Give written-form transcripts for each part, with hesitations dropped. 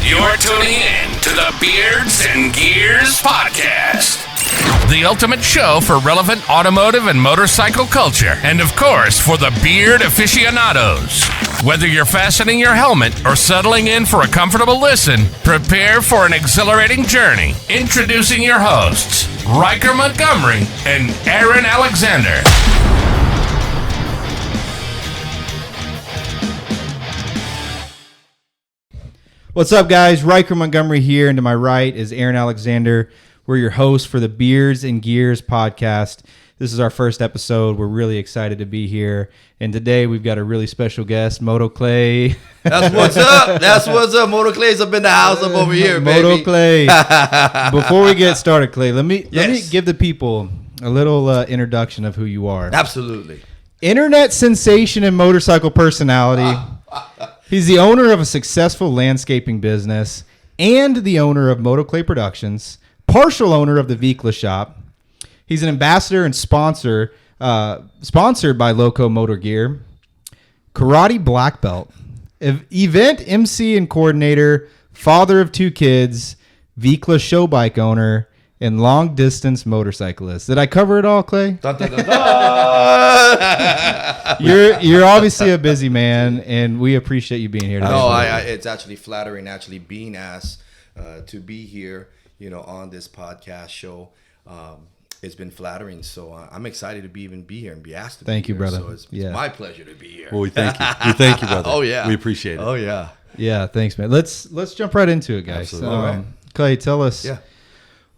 You're tuning in to the Beards and Gears Podcast, the ultimate show for relevant automotive and motorcycle culture, and of course, for the beard aficionados. Whether you're fastening your helmet or settling in for a comfortable listen, prepare for an exhilarating journey. Introducing your hosts, Riker Montgomery and Aaron Alexander. What's up, guys? Riker Montgomery here, and to my right is Aaron Alexander. We're your hosts for the Beards and Gears podcast. This is our first episode. We're really excited to be here, and today we've got a really special guest, Moto Clay. That's what's up. That's what's up. Moto Clay's up in the house. I'm over here, baby. Moto Clay. Before we get started, Clay, let me give the people a little introduction of who you are. Absolutely. Internet sensation and motorcycle personality. He's the owner of a successful landscaping business and the owner of Moto Clay Productions, partial owner of the Viclas shop. He's an ambassador and sponsored by LOWCO Motor Gear, karate black belt, event MC and coordinator, father of 2 kids, Viclas show bike owner, and long distance motorcyclist. Did I cover it all, Clay? Dun, dun, dun, dun. You're obviously a busy man, and we appreciate you being here today. No, it's actually flattering, actually being asked to be here, on this podcast show. It's been flattering, so I'm excited to be here and be asked to Thank be you, here. brother. So it's my pleasure to be here. Well, we thank you. We thank you, brother. Oh yeah, we appreciate it. Oh yeah, yeah. Thanks, man. Let's jump right into it, guys. Absolutely. All right. Clay, tell us. Yeah.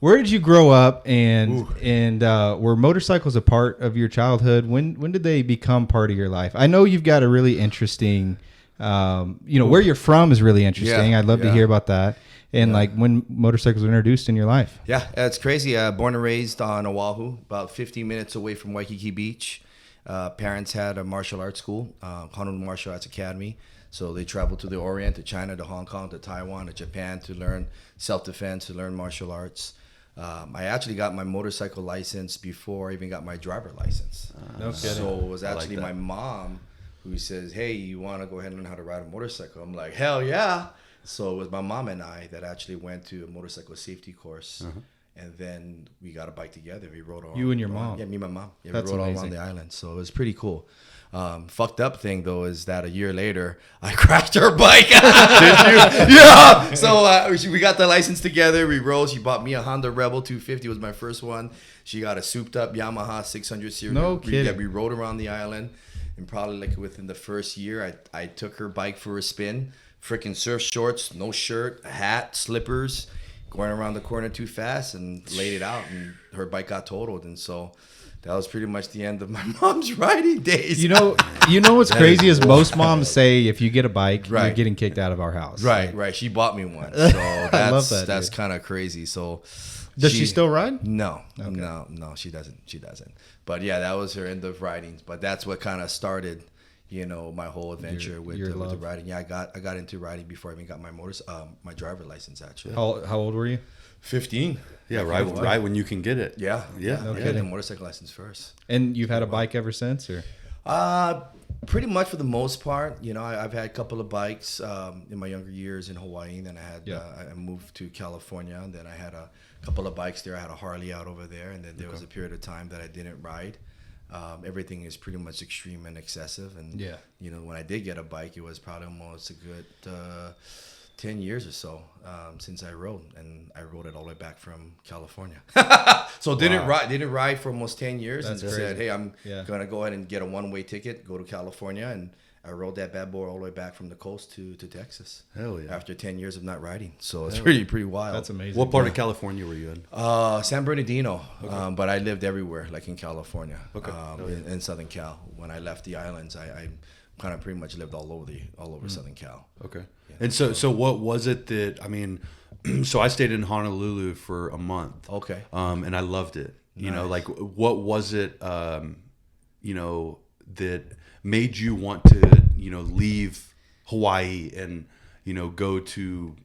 Where did you grow up, and were motorcycles a part of your childhood? When did they become part of your life? I know you've got a really interesting, where you're from is really interesting. Yeah, I'd love to hear about that, and like when motorcycles were introduced in your life. Yeah, it's crazy. Born and raised on Oahu, about 15 minutes away from Waikiki Beach. Parents had a martial arts school, Honolulu Martial Arts Academy. So they traveled to the Orient, to China, to Hong Kong, to Taiwan, to Japan to learn self-defense, to learn martial arts. I actually got my motorcycle license before I even got my driver license. No kidding. So it was actually my mom who says, hey, you want to go ahead and learn how to ride a motorcycle? I'm like, hell yeah. So it was my mom and I that actually went to a motorcycle safety course. And then we got a bike together. We rode all. You and your mom? Yeah, me and my mom. Yeah, That's we rode all amazing. around the island. So it was pretty cool. Fucked up thing though is that a year later I crashed her bike. Did you? Yeah. So we got the license together. We rode. She bought me a Honda Rebel 250. Was my first one. She got a souped up Yamaha 600 series. No kidding. Yeah, we rode around the island, and probably like within the first year, I took her bike for a spin. Freaking surf shorts, no shirt, a hat, slippers, going around the corner too fast, and laid it out, and her bike got totaled, and so. That was pretty much the end of my mom's riding days. You know what's crazy is most moms say if you get a bike, you're getting kicked out of our house. Right. She bought me one, so I love that. That's kind of crazy. So, does she still ride? No, Okay. no, she doesn't. But yeah, that was her end of riding. But that's what kind of started, my whole adventure with the riding. Yeah, I got into riding before I even got my my driver license. Actually, How old were you? 15. Yeah, right when you can get it. Yeah. No I got kidding. the motorcycle license first. And you've had a bike ever since, or? Pretty much for the most part. I've had a couple of bikes in my younger years in Hawaii. Then I moved to California. And then I had a couple of bikes there. I had a Harley out over there. And then there was a period of time that I didn't ride. Everything is pretty much extreme and excessive. And, when I did get a bike, it was probably almost a good 10 years or so since I rode, and I rode it all the way back from California. So didn't ride for almost 10 years. That's and crazy. said, hey, I'm gonna go ahead and get a one-way ticket, go to California, and I rode that bad boy all the way back from the coast to Texas. Hell yeah! After 10 years of not riding, so it's pretty wild. That's amazing. What part of California were you in? San Bernardino, but I lived everywhere, like in California, in Southern Cal. When I left the islands, I kind of pretty much lived all over Southern Cal. Okay. And so what was it that, so I stayed in Honolulu for a month. Okay. And I loved it. Nice. What was it, that made you want to, leave Hawaii and, go to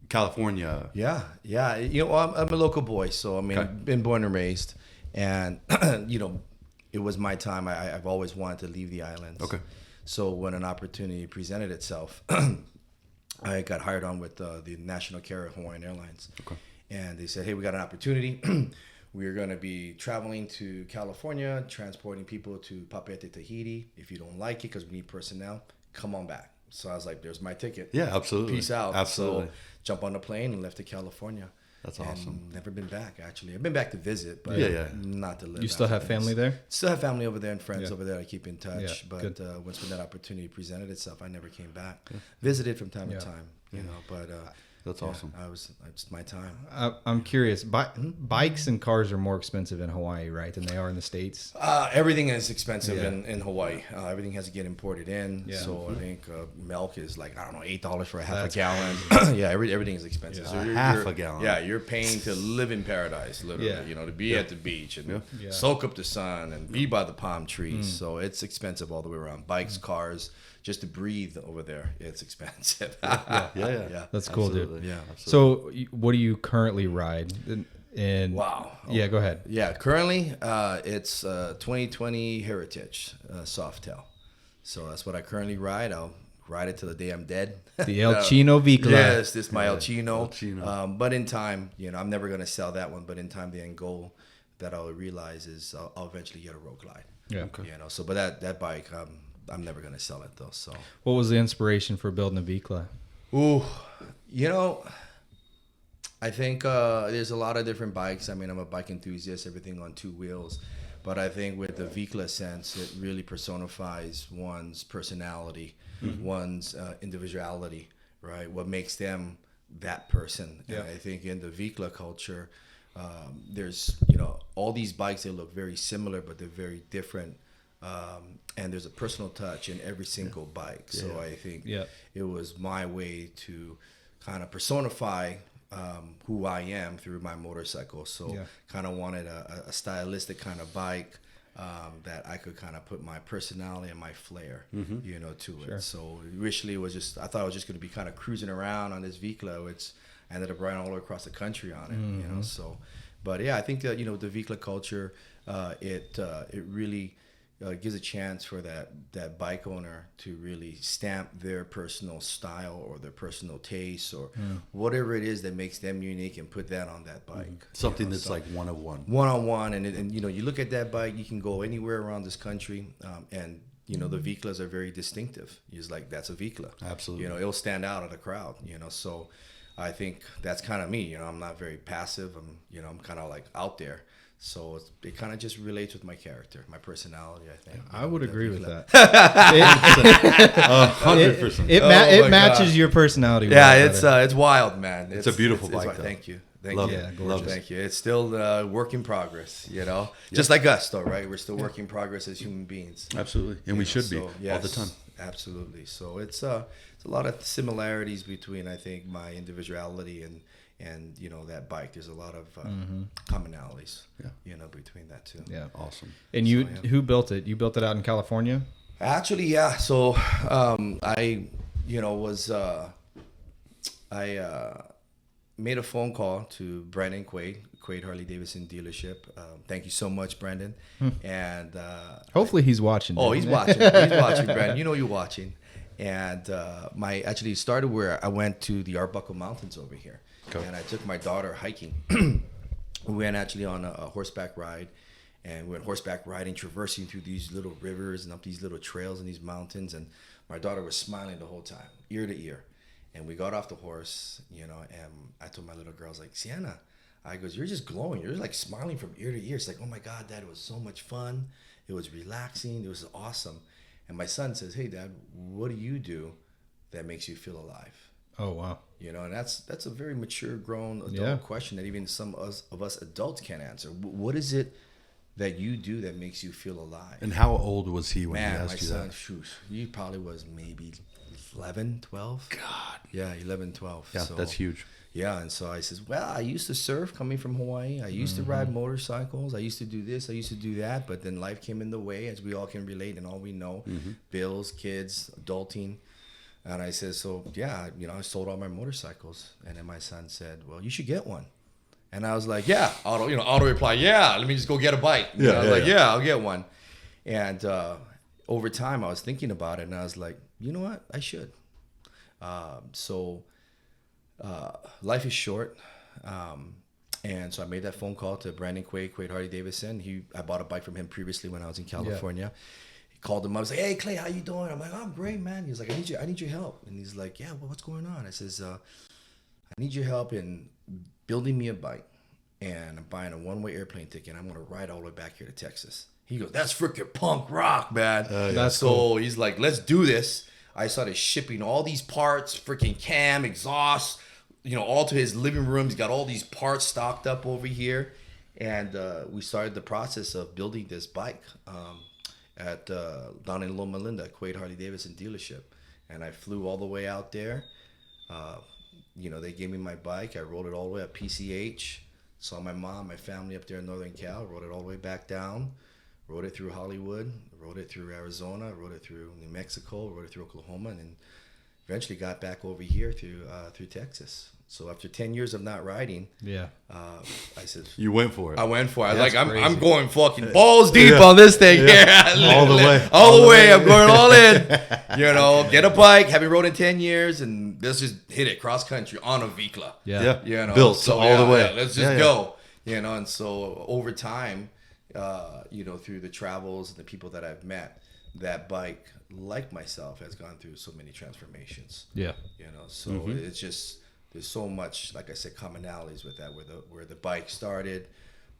California? Yeah. I'm a local boy, so been born and raised, and it was my time. I've always wanted to leave the islands. Okay. So when an opportunity presented itself, I got hired on with the national carrier Hawaiian Airlines. Okay. And they said, hey, we got an opportunity. We're going to be traveling to California, transporting people to Papeete, Tahiti. If you don't like it, because we need personnel, come on back. So I was like, there's my ticket. Yeah, absolutely. Peace out. Absolutely. So jump on the plane and left to California. That's and awesome. Never been back, actually. I've been back to visit, but not to live. You still have family there? Still have family over there and friends over there. I keep in touch. Yeah, but once when that opportunity presented itself, I never came back. Visited from time to time, you know, but... That's awesome. It's my time. I'm curious. Bikes and cars are more expensive in Hawaii, right, than they are in the States? Everything is expensive in Hawaii. Everything has to get imported in. Yeah. So I think milk is like, I don't know, $8 for a half a gallon. Yeah, everything is expensive. Yeah. So Half a gallon. Yeah, you're paying to live in paradise, literally. Yeah. You know, to be at the beach and soak up the sun and be by the palm trees. So it's expensive all the way around. Bikes, cars. Just to breathe over there, it's expensive. Yeah. That's cool, Absolutely. dude. Yeah. So, what do you currently ride? And Wow. Yeah, go ahead. Yeah, currently it's 2020 Heritage Softail. So that's what I currently ride. I'll ride it till the day I'm dead. The El Chino Viclas. Yes, this is my El Chino. El Chino. But in time, you know, I'm never going to sell that one. But in time, the end goal that I'll realize is I'll eventually get a road glide. Yeah. Okay. You know, so but that bike, I'm never going to sell it though. So What was the inspiration for building a Vicla? ooh, you know, I think there's a lot of different bikes. I mean, I'm a bike enthusiast, everything on two wheels. But I think with the Vicla sense, it really personifies one's personality, one's individuality, right? What makes them that person. Yeah. And I think in the Vicla culture, there's, you know, all these bikes, they look very similar, but they're very different. And there's a personal touch in every single bike. So I think it was my way to kind of personify who I am through my motorcycle. So kind of wanted a stylistic kind of bike that I could kind of put my personality and my flair, you know, to it. So initially it was just, I thought I was just going to be kind of cruising around on this Vicla, which I ended up riding all the way across the country on it, you know. So, but yeah, I think that, you know, the Vicla culture, it really gives a chance for that bike owner to really stamp their personal style or their personal taste or whatever it is that makes them unique and put that on that bike. Something you know, that's so like one-on-one. One-on-one. And, you know, you look at that bike, you can go anywhere around this country. And, you know, the Viclas are very distinctive. It's like, that's a Vicla. Absolutely. You know, it'll stand out of the crowd, you know. So I think that's kind of me. You know, I'm not very passive. I'm kind of like out there. So it kind of just relates with my character, my personality, I think. I would agree with that. 100%. It matches your personality. Yeah, it's wild, man. It's a beautiful bike, though. Thank you. Love you. it. Yeah, Love it. Thank you. It's still work in progress, you know? Just like us, though, right? We're still work in progress as human beings. Absolutely. And we should be all the time. Absolutely. So it's a lot of similarities between, I think, my individuality and you know, that bike. There's a lot of commonalities, you know, between that two. Yeah. Awesome. And who built it? You built it out in California? Actually, yeah. So I, you know, I made a phone call to Brandon Quaid Harley Davidson dealership. Thank you so much, Brandon. And Hopefully he's watching. oh, he's watching. He's watching, Brandon. You know you're watching. And actually started where I went to the Arbuckle Mountains over here. Okay. And I took my daughter hiking. We went actually on a horseback ride. And we went horseback riding, traversing through these little rivers and up these little trails in these mountains. And my daughter was smiling the whole time, ear to ear. And we got off the horse, you know, and I told my little girl, I was like, Sienna, I goes, you're just glowing. You're like smiling from ear to ear. It's like, oh my God, Dad, it was so much fun. It was relaxing. It was awesome. And my son says, hey, Dad, what do you do that makes you feel alive? Oh, wow. You know, and that's a very mature, grown adult question that even some of us adults can't answer. What is it that you do that makes you feel alive? And how old was he when he asked you that? My son, shoot, he probably was maybe 11, 12. God. Yeah, 11, 12. Yeah, so, that's huge. Yeah, and so I says, well, I used to surf coming from Hawaii. I used to ride motorcycles. I used to do this. I used to do that. But then life came in the way, as we all can relate and all we know. Bills, kids, adulting. And I said, so, yeah, you know, I sold all my motorcycles. And then my son said, well, you should get one. And I was like, yeah. Auto reply, yeah, let me just go get a bike. I was like, yeah, I'll get one. And over time, I was thinking about it. And I was like, you know what? I should. So life is short. And so I made that phone call to Brandon Quaid Harley Davidson. I bought a bike from him previously when I was in California. He called him up. I was like, "Hey Clay, how you doing?" I'm like, "Oh, I'm great, man." He was like, I need your help." And he's like, "Yeah, well, what's going on?" I says, "I need your help in building me a bike, and I'm buying a one-way airplane ticket. I'm gonna ride all the way back here to Texas." He goes, "That's freaking punk rock, man." That's so cool. He's like, "Let's do this." I started shipping all these parts, freaking cam, exhaust, all to his living room. He's got all these parts stocked up over here. And we started the process of building this bike at down in Loma Linda, Quaid Harley Davidson dealership. And I flew all the way out there. They gave me my bike. I rode it all the way up PCH. Saw my mom, my family up there in Northern Cal. Rode it all the way back down. Rode it through Hollywood. Rode it through Arizona. Rode it through New Mexico. Rode it through Oklahoma. And then eventually got back over here through Texas. So after 10 years of not riding, I said, You went for it. I went for it. That's I'm crazy. going fucking balls deep on this thing here. All the way. All the way. I'm going all in. Get a bike. Haven't rode in 10 years, and let's just hit it cross country on a Vicla. Yeah. Built So all the way. let's just go. And so over time, through the travels and the people that I've met, that bike, like myself, has gone through so many transformations. Yeah. So it's just, there's so much, like I said, commonalities with that, where the bike started,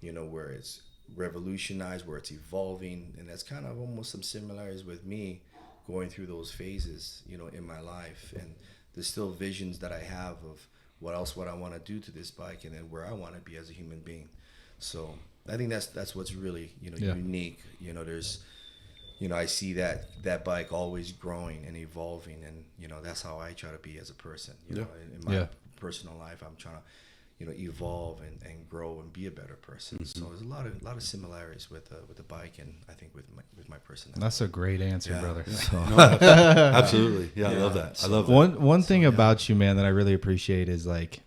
where it's revolutionized, where it's evolving, and that's kind of almost some similarities with me going through those phases, in my life. And there's still visions that I have of what I want to do to this bike, and then where I want to be as a human being. So I think that's what's really unique. There's I see that bike always growing and evolving, and that's how I try to be as a person. In my personal life, I'm trying to evolve and grow and be a better person. So there's a lot of similarities with the bike, and I think with my personality. That's a great answer, brother. Absolutely. Yeah, I love that. I love that. One thing about you, man, that I really appreciate is, like,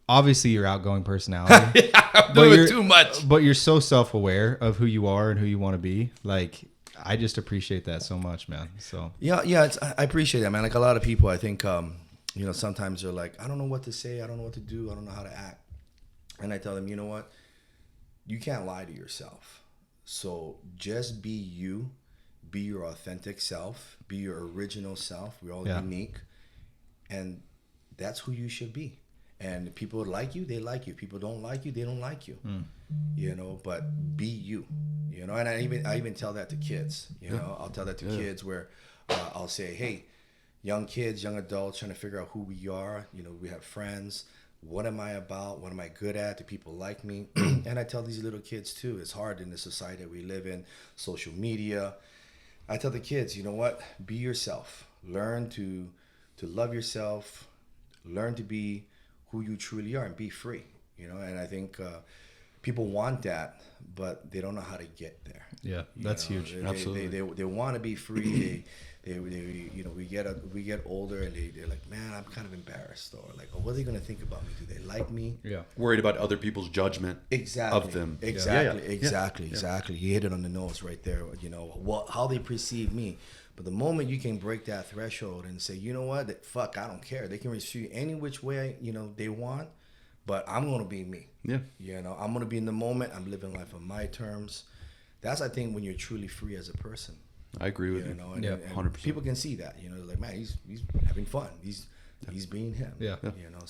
obviously your outgoing personality. I'm doing too much. But you're so self-aware of who you are and who you want to be. Like, I just appreciate that so much, man. So I appreciate that, man. Like a lot of people, I think, sometimes they're like, I don't know what to say, I don't know what to do, I don't know how to act. And I tell them, you know what? You can't lie to yourself. So just be you, be your authentic self, be your original self. We're all unique, and that's who you should be. And if people like you, they like you. If people don't like you, they don't like you. But be you. And I even tell that to kids. I'll tell that to kids where I'll say, hey, young kids, young adults trying to figure out who we are. We have friends. What am I about? What am I good at? Do people like me? And I tell these little kids too, it's hard in the society that we live in, social media. I tell the kids, you know what? Be yourself. Learn to love yourself. Learn to be who you truly are and be free. And I think people want that, but they don't know how to get there. Yeah, that's huge. Absolutely. They want to be free. We get older, and they're like, man, I'm kind of embarrassed, or like, oh, what are they going to think about me? Do they like me? Yeah. Worried about other people's judgment of them. Exactly. You hit it on the nose right there. How they perceive me. But the moment you can break that threshold and say, you know what, fuck, I don't care. They can receive any which way they want, but I'm going to be me. Yeah. I'm going to be in the moment. I'm living life on my terms. That's, I think, when you're truly free as a person. I agree with you. And 100%. people can see that. They're like, man, he's having fun. He's being him. Yeah.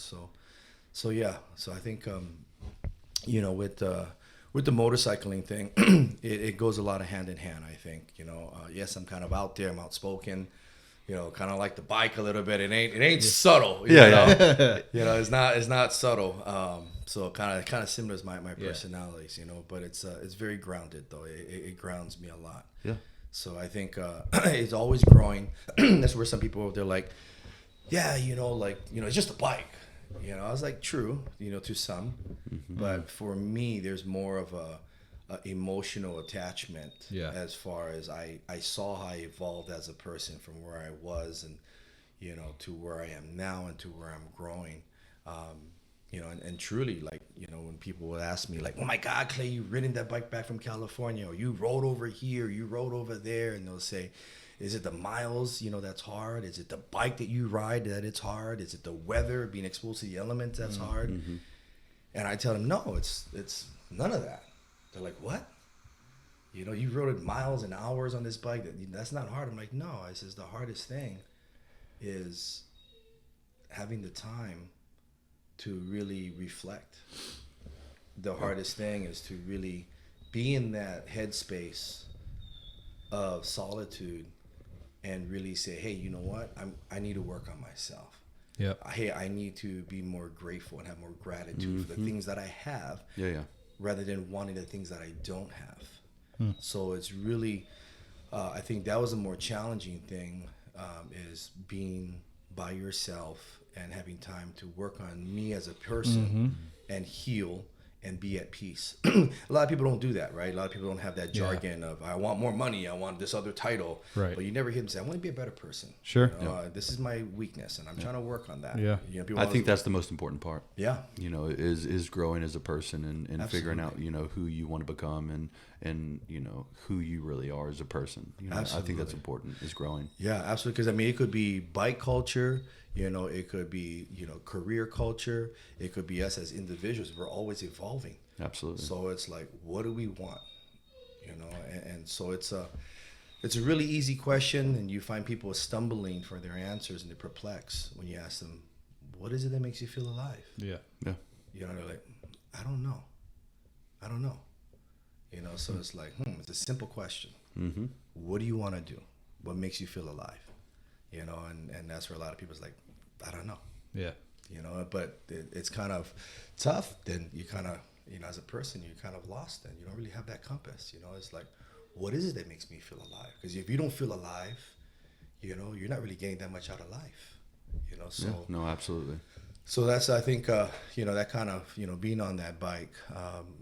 So I think with the motorcycling thing, it goes a lot of hand in hand. I think yes, I'm kind of out there. I'm outspoken. Kind of like the bike a little bit. It ain't subtle. It's not subtle. So kind of similar to my personalities. But it's very grounded though. It grounds me a lot. Yeah. So I think it's always growing. That's where some people, they're like, yeah, it's just a bike. I was like, true, to some. Mm-hmm. But for me, there's more of a emotional attachment as far as I saw how I evolved as a person from where I was and, to where I am now and to where I'm growing. And truly, like, when people would ask me, like, oh my God, Clay, you ridden that bike back from California, or you rode over here, you rode over there, and they'll say, Is it the miles, that's hard? Is it the bike that you ride that it's hard? Is it the weather, being exposed to the elements that's hard? And I tell them, no, it's none of that. They're like, what? You rode it miles and hours on this bike. That's not hard. I'm like, no. I says the hardest thing is having the time to really reflect. The hardest thing is to really be in that headspace of solitude and really say, hey, you know what? I need to work on myself. Yeah. Hey, I need to be more grateful and have more gratitude for the things that I have, rather than wanting the things that I don't have. So it's really, I think that was a more challenging thing, is being by yourself and having time to work on me as a person and heal and be at peace. A lot of people don't do that, right? A lot of people don't have that jargon of, I want more money, I want this other title. Right. But you never hear them say, I want to be a better person. Sure. This is my weakness, and I'm trying to work on that. Yeah. I think that's the most important part. Yeah. Is growing as a person and figuring out, who you want to become and who you really are as a person. I think that's important, is growing. Yeah, absolutely. Because it could be bike culture, it could be, career culture. It could be us as individuals. We're always evolving. Absolutely. So it's like, what do we want? And so it's a really easy question, and you find people stumbling for their answers, and they're perplexed when you ask them, what is it that makes you feel alive? Yeah. Yeah. They're like, I don't know. So it's like, it's a simple question. What do you want to do? What makes you feel alive? And that's where a lot of people's like, I don't know. Yeah. But it's kind of tough. Then you kind of, as a person, you're kind of lost, and you don't really have that compass. It's like, what is it that makes me feel alive? Because if you don't feel alive, you're not really getting that much out of life. So yeah, no, absolutely. So that's, I think, that kind of, being on that bike.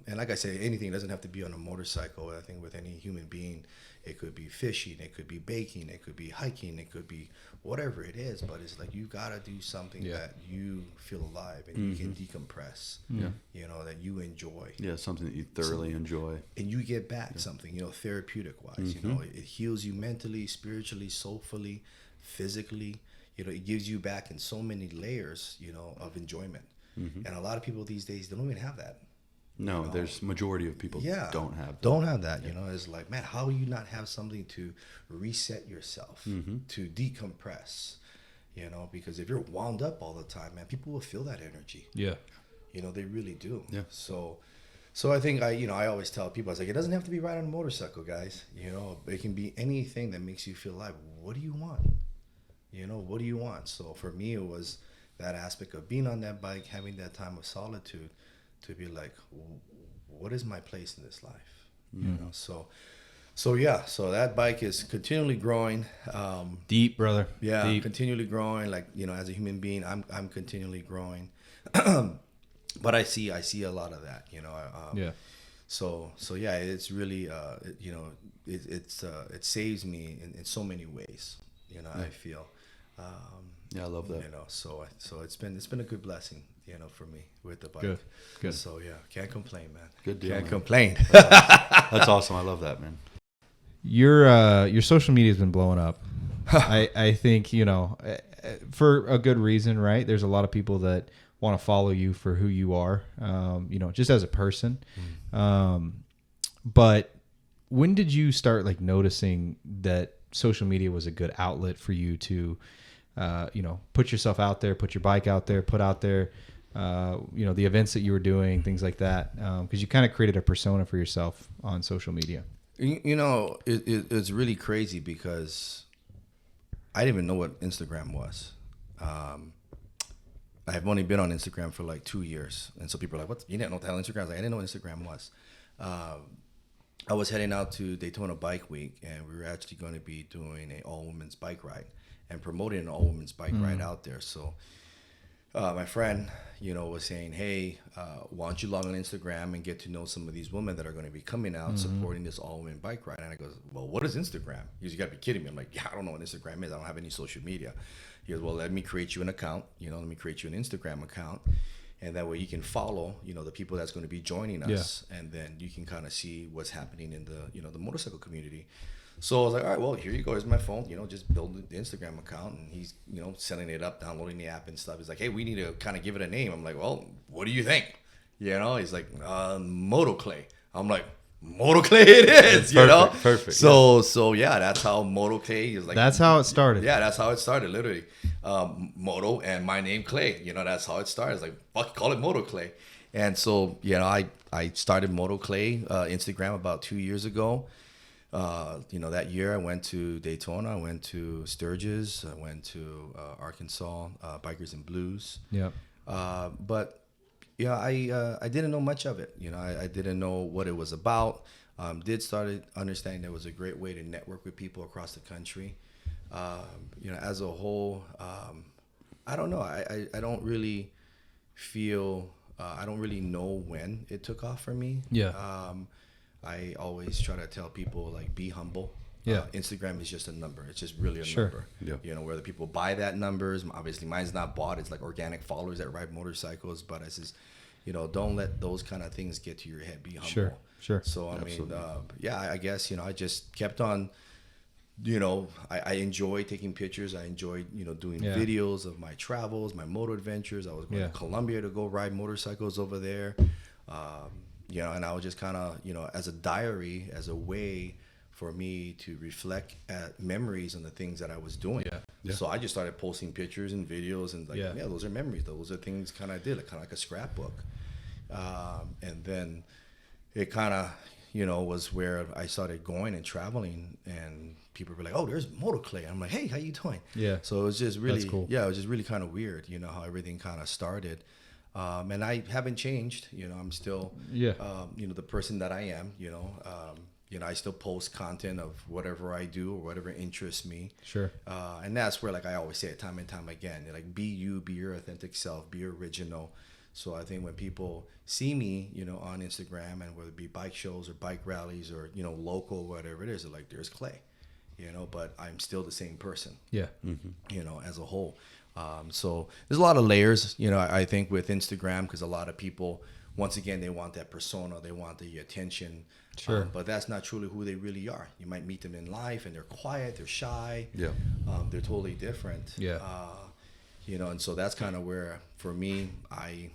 And like I say, anything doesn't have to be on a motorcycle. I think with any human being, it could be fishing, it could be baking, it could be hiking, it could be whatever it is. But it's like, you got to do something that you feel alive and you can decompress, that you enjoy. Yeah, something that you thoroughly enjoy. And you get back something, therapeutic-wise. It heals you mentally, spiritually, soulfully, physically. It gives you back in so many layers, of enjoyment. And a lot of people these days, they don't even have that. No, there's majority of people don't have that. Don't have that. It's like, man, how do you not have something to reset yourself, to decompress? Because if you're wound up all the time, man, people will feel that energy. Yeah. They really do. Yeah. So I think I always tell people, I was like, it doesn't have to be right on a motorcycle, guys. It can be anything that makes you feel alive. What do you want? What do you want? So for me, it was that aspect of being on that bike, having that time of solitude, to be like, what is my place in this life? So that bike is continually growing. Deep, brother. Yeah, Deep. continually growing. Like, as a human being, I'm continually growing. But I see a lot of that. Yeah. So yeah, it's really it saves me in so many ways. I feel. Yeah, I love that. So it's been a good blessing, for me with the bike. Good. So yeah, can't complain, man. Good deal. Can't man. complain. That's awesome. I love that, man. Your social media has been blowing up. I think, for a good reason, right? There's a lot of people that want to follow you for who you are, just as a person. But when did you start noticing that social media was a good outlet for you to, put yourself out there, put your bike out there, put out there, the events that you were doing, things like that? Because you kind of created a persona for yourself on social media. It's really crazy because I didn't even know what Instagram was. I've only been on Instagram for 2 years. And so people are like, what? You didn't know what the hell Instagram was? I didn't know what Instagram was. I was heading out to Daytona Bike Week, and we were actually going to be doing an all-women's bike ride and promoting an all-women's bike ride out there. So my friend, was saying, hey, why don't you log on Instagram and get to know some of these women that are going to be coming out supporting this all-women bike ride? And I goes, well, what is Instagram? He goes, you got to be kidding me. I'm like, yeah, I don't know what Instagram is. I don't have any social media. He goes, well, let me create you an account. Let me create you an Instagram account. And that way you can follow, the people that's going to be joining us. Yeah. And then you can kind of see what's happening in the, the motorcycle community. So I was like, all right, well, here you go. Here's my phone. Just build the Instagram account. And he's, setting it up, downloading the app and stuff. He's like, hey, we need to kind of give it a name. I'm like, well, what do you think? He's like, Moto Clay. I'm like, Moto Clay it is, Perfect. So yeah, that's how Moto Clay is like. That's how it started. Yeah, that's how it started, literally. Moto and my name Clay. That's how it started. It's like, fuck, call it Moto Clay. And so, I started Moto Clay Instagram about 2 years ago. That year I went to Daytona, I went to Sturgis, I went to Arkansas, Bikers and Blues. Yeah. But I didn't know much of it. I didn't know what it was about. Did started understanding there was a great way to network with people across the country. As a whole, I don't know. I don't really feel. I don't really know when it took off for me. Yeah. I always try to tell people, like, be humble. Yeah. Instagram is just a number. It's just really a Sure. number. Yeah. Whether people buy that numbers, obviously mine's not bought. It's like organic followers that ride motorcycles. But I says, don't let those kind of things get to your head. Be humble. Sure. So, I guess, I just kept on, I enjoy taking pictures. I enjoy, doing videos of my travels, my moto adventures. I was going to Colombia to go ride motorcycles over there. And I was just kind of, as a diary, as a way for me to reflect at memories on the things that I was doing. Yeah. So I just started posting pictures and videos and those are memories. Those are things kind of I did, kind of like a scrapbook. And then it kind of, was where I started going and traveling, and people were like, oh, there's Moto Clay. I'm like, hey, how you doing? Yeah. So it was just really, That's cool. Yeah, it was just really kind of weird, how everything kind of started. And I haven't changed, I'm still, the person that I am, I still post content of whatever I do or whatever interests me. Sure. And that's where, like I always say it time and time again, like, be you, be your authentic self, be original. So I think when people see me, on Instagram, and whether it be bike shows or bike rallies or, local, whatever it is, they're like, there's Clay, but I'm still the same person. Yeah. As a whole. So there's a lot of layers, I think, with Instagram, because a lot of people, once again, they want that persona, they want the attention. Sure. But that's not truly who they really are. You might meet them in life and they're quiet, they're shy. Yeah. They're totally different. Yeah. And so that's kind of where, for me,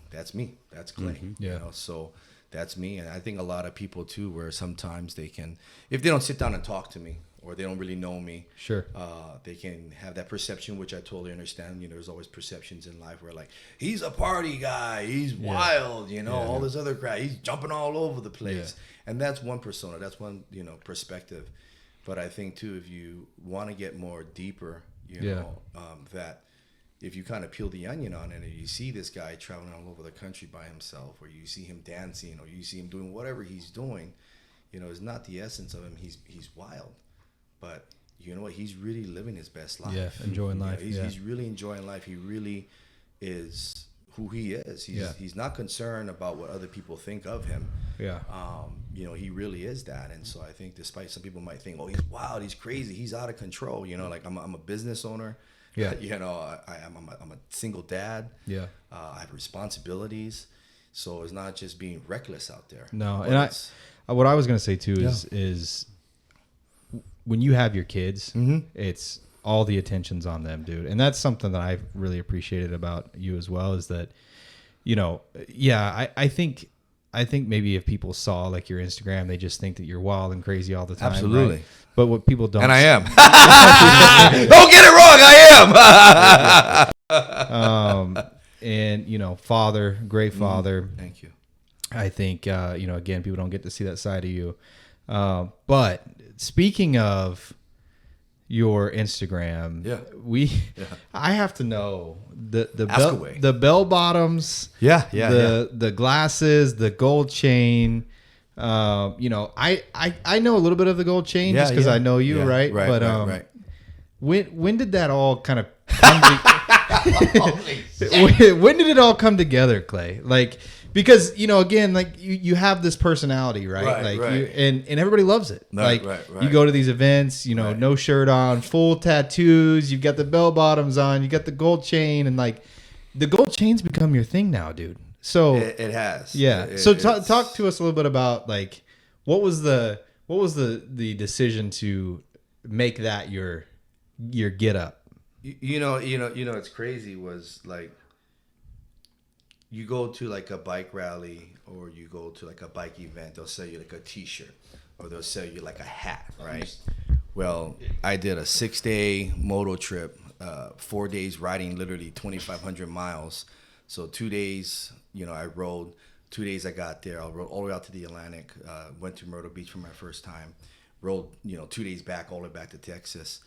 that's me. That's Clay. Mm-hmm. Yeah. So that's me. And I think a lot of people too, where sometimes they can, if they don't sit down and talk to me, or they don't really know me, Sure. They can have that perception, which I totally understand. There's always perceptions in life where, like, he's a party guy, he's wild, all this other crap, he's jumping all over the place. Yeah. And that's one persona, that's one, perspective. But I think too, if you want to get more deeper, that if you kind of peel the onion on it and you see this guy traveling all over the country by himself, or you see him dancing, or you see him doing whatever he's doing, it's not the essence of him. He's wild. But you know what? He's really living his best life. Yeah, enjoying life. He's really enjoying life. He really is who he is. He's not concerned about what other people think of him. Yeah. He really is that. And so I think, despite some people might think, oh, he's wild, he's crazy, he's out of control. Like, I'm a business owner. Yeah. I'm a single dad. Yeah. I have responsibilities. So it's not just being reckless out there. No, and what I was gonna say too is when you have your kids, it's all the attention's on them, dude. And that's something that I've really appreciated about you as well, is that, I think maybe if people saw, like, your Instagram, they just think that you're wild and crazy all the time. Absolutely. Right? But what people don't, and I am. Don't get it wrong, I am. And father, great father. Thank you. I think again, people don't get to see that side of you. But speaking of your Instagram, I have to know the bell bottoms, the glasses, the gold chain. I know a little bit of the gold chain just because I know you, right? But when did that all kind of come when did it all come together, Clay? Like, because again, like, you have this personality, right? And everybody loves it. You go to these events, no shirt on, full tattoos, you've got the bell bottoms on, you got the gold chain, and, like, the gold chain's become your thing now, dude. So it has. Yeah. So talk to us a little bit about, like, what was the decision to make that your get up? You know, it's crazy was like, you go to like a bike rally or you go to like a bike event, they'll sell you like a t-shirt or they'll sell you like a hat, right? Well, I did a 6-day moto trip, 4 days riding literally 2,500 miles. So 2 days, I rode. 2 days I got there. I rode all the way out to the Atlantic, went to Myrtle Beach for my first time, rode, 2 days back, all the way back to Texas.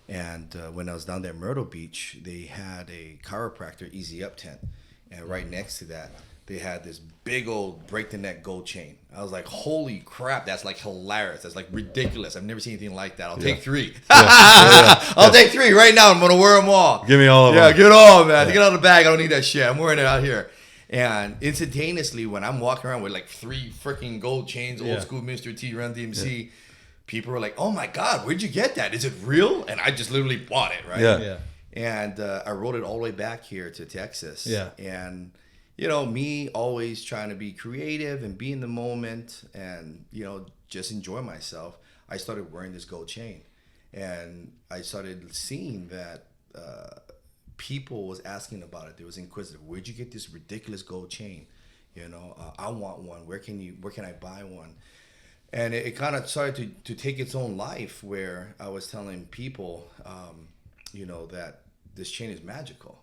And when I was down there at Myrtle Beach, they had a chiropractor easy up tent. And right next to that, they had this big old break the neck gold chain. I was like, holy crap, that's like hilarious. That's like ridiculous. I've never seen anything like that. I'll take 3. I'll take 3 right now. I'm going to wear them all. Give me all of them. Yeah, give it all, man. Take it out of the bag. I don't need that shit. I'm wearing it out here. And instantaneously, when I'm walking around with like 3 freaking gold chains, old school Mr. T, Run DMC, people were like, oh my God, where'd you get that? Is it real? And I just literally bought it, right? Yeah. And I rode it all the way back here to Texas. Yeah. And, me always trying to be creative and be in the moment and, just enjoy myself. I started wearing this gold chain. And I started seeing that people was asking about it. They was inquisitive. Where'd you get this ridiculous gold chain? I want one. Where can I buy one? And it kind of started to take its own life where I was telling people, that this chain is magical.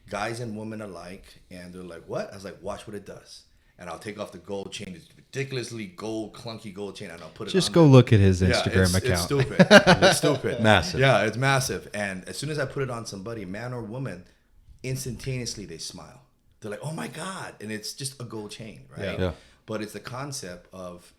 Guys and women alike. And they're like, what? I was like, watch what it does. And I'll take off the gold chain, this ridiculously clunky gold chain, and I'll put it Just on go there. look at his Instagram It's account. stupid. It's stupid. Massive. Yeah, it's massive. And as soon as I put it on somebody, man or woman, instantaneously they smile. They're like, oh my God. And it's just a gold chain, right? Yeah. But it's the concept of,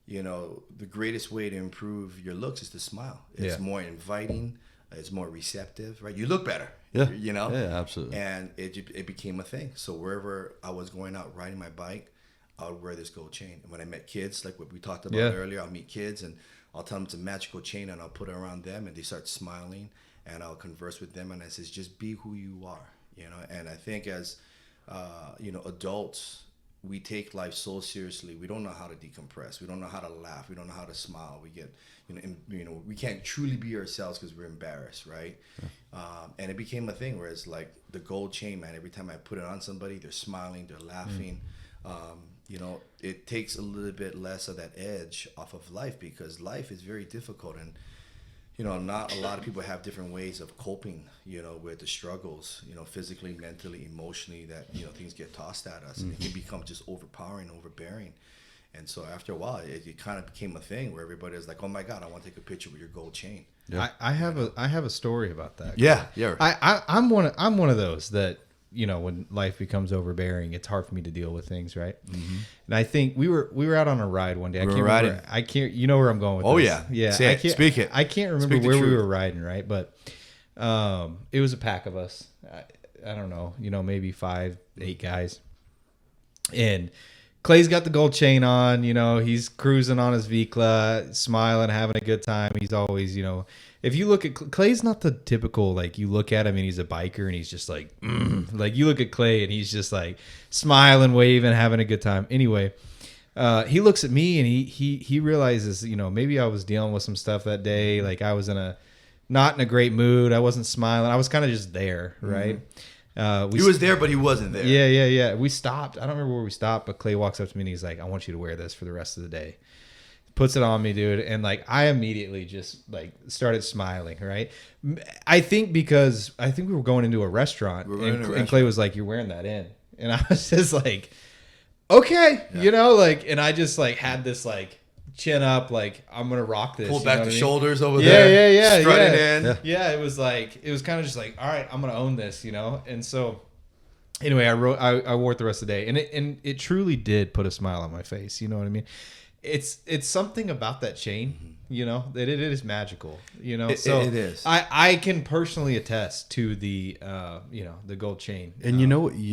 the greatest way to improve your looks is to smile. It's more inviting. It's more receptive, right? You look better. Yeah. Yeah, absolutely. And it became a thing. So wherever I was going out riding my bike, I would wear this gold chain. And when I met kids, like what we talked about earlier, I'll meet kids and I'll tell them it's a magical chain and I'll put it around them and they start smiling and I'll converse with them and I says, just be who you are, And I think as, adults, we take life so seriously. We don't know how to decompress. We don't know how to laugh. We don't know how to smile. We get, we can't truly be ourselves because we're embarrassed, right? And it became a thing where it's like the gold chain, man. Every time I put it on somebody, they're smiling, they're laughing. It takes a little bit less of that edge off of life because life is very difficult and, not a lot of people have different ways of coping, with the struggles, physically, mentally, emotionally, that, things get tossed at us and it can become just overpowering, overbearing. And so after a while, it kind of became a thing where everybody is like, oh my God, I want to take a picture with your gold chain. Yeah. I have a story about that. Yeah. I'm one of those that, when life becomes overbearing, it's hard for me to deal with things, right? Mm-hmm. And I think we were out on a ride one day. I can't. You know where I'm going with this. Yeah. Yeah. Speak it. I can't remember where we were riding, right? But it was a pack of us. I don't know. Maybe 5-8 guys. And Clay's got the gold chain on. He's cruising on his Viclas, smiling, having a good time. He's always, if you look at Clay's not the typical, like, you look at him and he's a biker and he's just like, like, you look at Clay and he's just like smiling, waving, having a good time. Anyway, he looks at me and he realizes, maybe I was dealing with some stuff that day. Like, I was not in a great mood. I wasn't smiling. I was kind of just there, right? He was there, but he wasn't there. Yeah. We stopped. I don't remember where we stopped, but Clay walks up to me and he's like, I want you to wear this for the rest of the day. Puts it on me, dude. And like, I immediately just like started smiling, right? I think we were going into a restaurant and Clay was like, you're wearing that in. And I was just like, okay, and I just like had this like chin up, like, I'm going to rock this. Pull back the shoulders over there. Yeah. Strutting in. Yeah. It was kind of just like, all right, I'm going to own this, And so anyway, I wore it the rest of the day and it truly did put a smile on my face. You know what I mean? It's something about that chain, that it is magical, So it is. I can personally attest to the, the gold chain. And you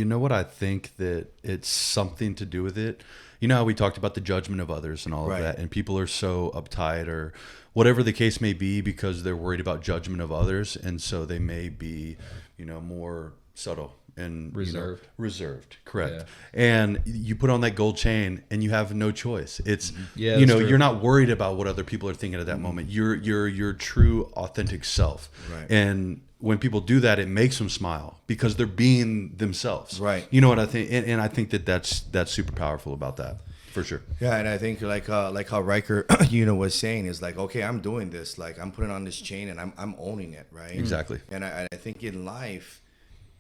know what I think that it's something to do with it. You know how we talked about the judgment of others and all of that, and people are so uptight or whatever the case may be because they're worried about judgment of others, and so they may be, more subtle reserved, correct. Yeah. And you put on that gold chain and you have no choice. It's Yeah, you know, that's true. you're not worried about what other people are thinking at that moment. You're your true authentic self. Right. And when people do that, it makes them smile because they're being themselves. Right. You know what I think? And I think that's super powerful about that. For sure. Yeah, and I think like how Riker, was saying is like, okay, I'm doing this, like I'm putting on this chain and I'm owning it, right? Exactly. And I think in life,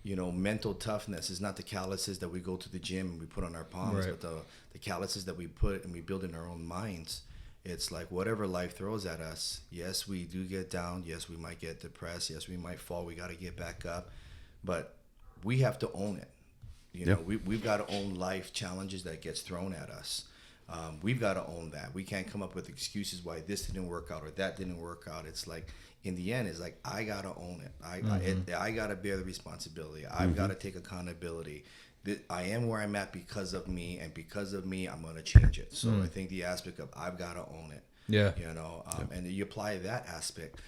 mental toughness is not the calluses that we go to the gym and we put on our palms, Right. but the calluses that we put and we build in our own minds. It's like whatever life throws at us. Yes, we do get down. Yes, we might get depressed. Yes, we might fall. We got to get back up, but we have to own it. We've got to own life challenges that gets thrown at us. We've got to own that. We can't come up with excuses why this didn't work out or that didn't work out. It's like, in the end, it's like, I got to own it. I got to bear the responsibility. I've got to take accountability. I am where I'm at because of me, and because of me, I'm going to change it. So I think the aspect of I've got to own it. Yeah. And you apply that aspect,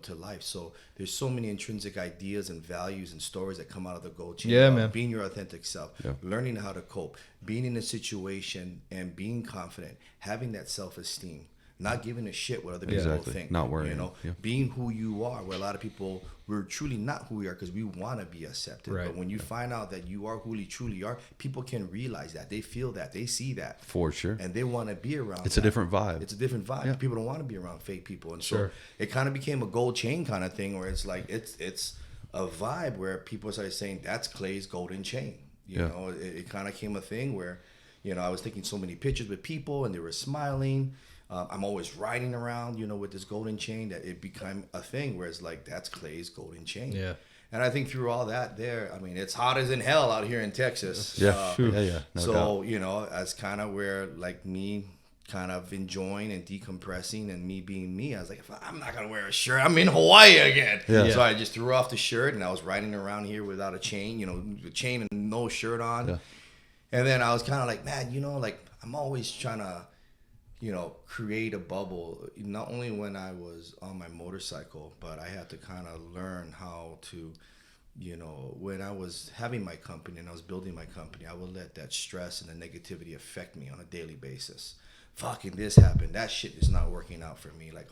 to life. So there's so many intrinsic ideas and values and stories that come out of the gold chain. Yeah, about man. Being your authentic self, learning how to cope, being in a situation and being confident, having that self-esteem, not giving a shit what other people Exactly. think. Not worrying. Yeah. Being who you are, where a lot of people, we're truly not who we are because we want to be accepted. Right. But when you find out that you are who you truly are, people can realize that. They feel that. They see that. For sure. And they want to be around It's a different vibe. It's a different vibe. Yeah. People don't want to be around fake people. And Sure. so it kind of became a gold chain kind of thing where it's like, it's a vibe where people started saying, that's Clay's golden chain. It kind of came a thing where, I was taking so many pictures with people and they were smiling. I'm always riding around, with this golden chain that it became a thing where it's like, that's Clay's golden chain. Yeah. And I think through all that it's hot as in hell out here in Texas. Yeah. No So, doubt. as kind of where like me kind of enjoying and decompressing and me being me, I was like, I'm not going to wear a shirt. I'm in Hawaii again. Yeah. So I just threw off the shirt and I was riding around here without a chain, the chain and no shirt on. Yeah. And then I was kind of like, man, I'm always trying to, create a bubble, not only when I was on my motorcycle, but I had to kind of learn how to, when I was having my company and I was building my company, I would let that stress and the negativity affect me on a daily basis. Fucking this happened. That shit is not working out for me. Like,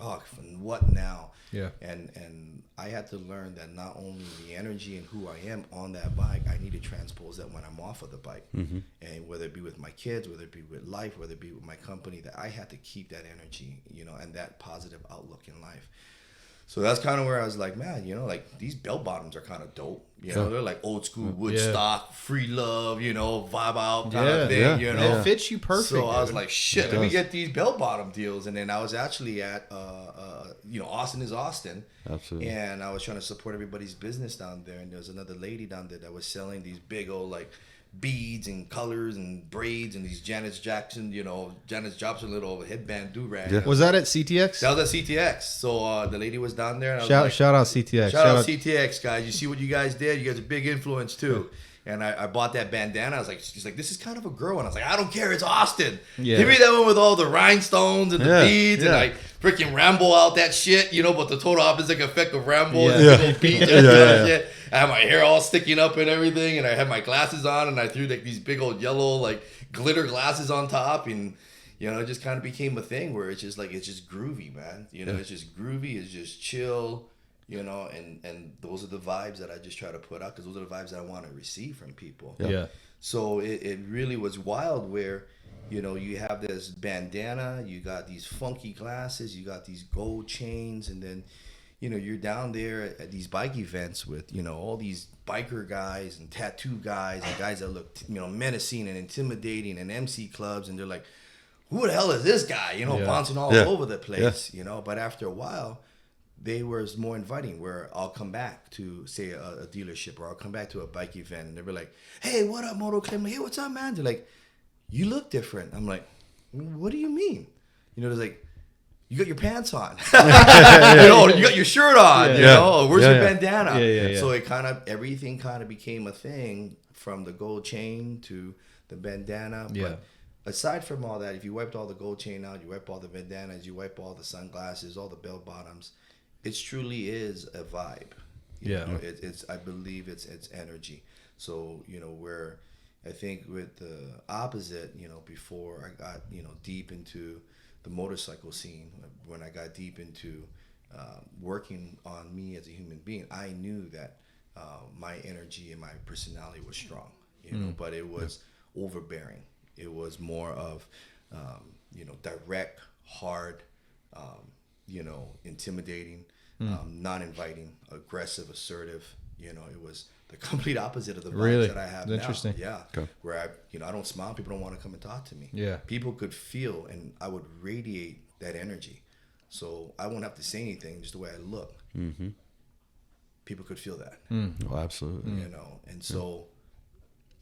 what now? Yeah. And I had to learn that not only the energy and who I am on that bike, I need to transpose that when I'm off of the bike. Mm-hmm. And whether it be with my kids, whether it be with life, whether it be with my company, that I had to keep that energy, and that positive outlook in life. So that's kind of where I was like, man, like these bell bottoms are kind of dope. They're like old school Woodstock, free love, vibe out kind of thing, It fits you perfect. So I was dude. like, shit, let me get these bell bottom deals. And then I was actually at, Austin is Austin. Absolutely. And I was trying to support everybody's business down there. And there was another lady down there that was selling these big old like beads and colors and braids and these Janis Joplin little headband do-rag. Yeah. Was that at CTX? That was at CTX. So the lady was down there. And I was Shout out CTX. Shout out CTX, guys. You see what you guys did? You guys are a big influence, too. And I bought that bandana. I was like, she's like, this is kind of a girl. And I was like, I don't care. It's Austin. Yeah. Give me that one with all the rhinestones and the beads. And I freaking Rambo out that shit, but the total opposite effect of Rambo is little beads and shit. I had my hair all sticking up and everything. And I had my glasses on. And I threw like these big old yellow like glitter glasses on top. And, it just kind of became a thing where it's just like, it's just groovy, man. It's just groovy. It's just chill. And those are the vibes that I just try to put out because those are the vibes that I want to receive from people. Yeah. So it really was wild where, you have this bandana, you got these funky glasses, you got these gold chains, and then, you're down there at these bike events with, all these biker guys and tattoo guys and guys that look, menacing and intimidating and MC clubs. And they're like, who the hell is this guy? Bouncing all over the place, But after a while, they were more inviting where I'll come back to, say, a dealership or I'll come back to a bike event and they'll be like, hey, what up, Moto? I'm like, hey, what's up, man? They're like, you look different. I'm like, what do you mean? They're like, you got your pants on. You got your shirt on. Where's your bandana? Yeah. So everything kind of became a thing from the gold chain to the bandana. Yeah. But aside from all that, if you wiped all the gold chain out, you wipe all the bandanas, you wipe all the sunglasses, all the bell bottoms, it truly is a vibe. It's I believe it's energy. So, where I think with the opposite, before I got, deep into the motorcycle scene, when I got deep into working on me as a human being, I knew that my energy and my personality was strong, but it was overbearing. It was more of, direct, hard, intimidating, not inviting, aggressive, assertive. It was the complete opposite of the vibes that I have now. Interesting. Yeah. Okay. Where I don't smile. People don't want to come and talk to me. Yeah. People could feel, and I would radiate that energy. So I won't have to say anything, just the way I look. Mm-hmm. People could feel that. Oh, absolutely. And so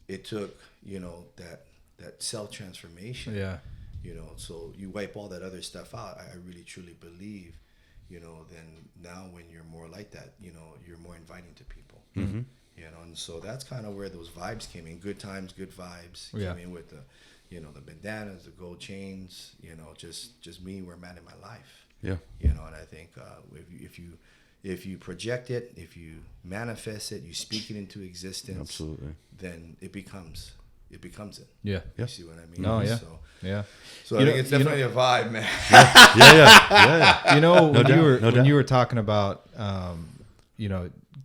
it took, that self-transformation. Yeah. So you wipe all that other stuff out. I really, truly believe, then now when you're more like that, you're more inviting to people. Mm-hmm. And so that's kind of where those vibes came in. Good times, good vibes. Came in with the, the bandanas, the gold chains, just me where I'm at in my life. Yeah. And I think if you project it, if you manifest it, you speak it into existence. Absolutely. Then it becomes it. Yeah. You see what I mean? Oh, yeah. So, So I think it's definitely a vibe, man. Yeah. When you were talking about,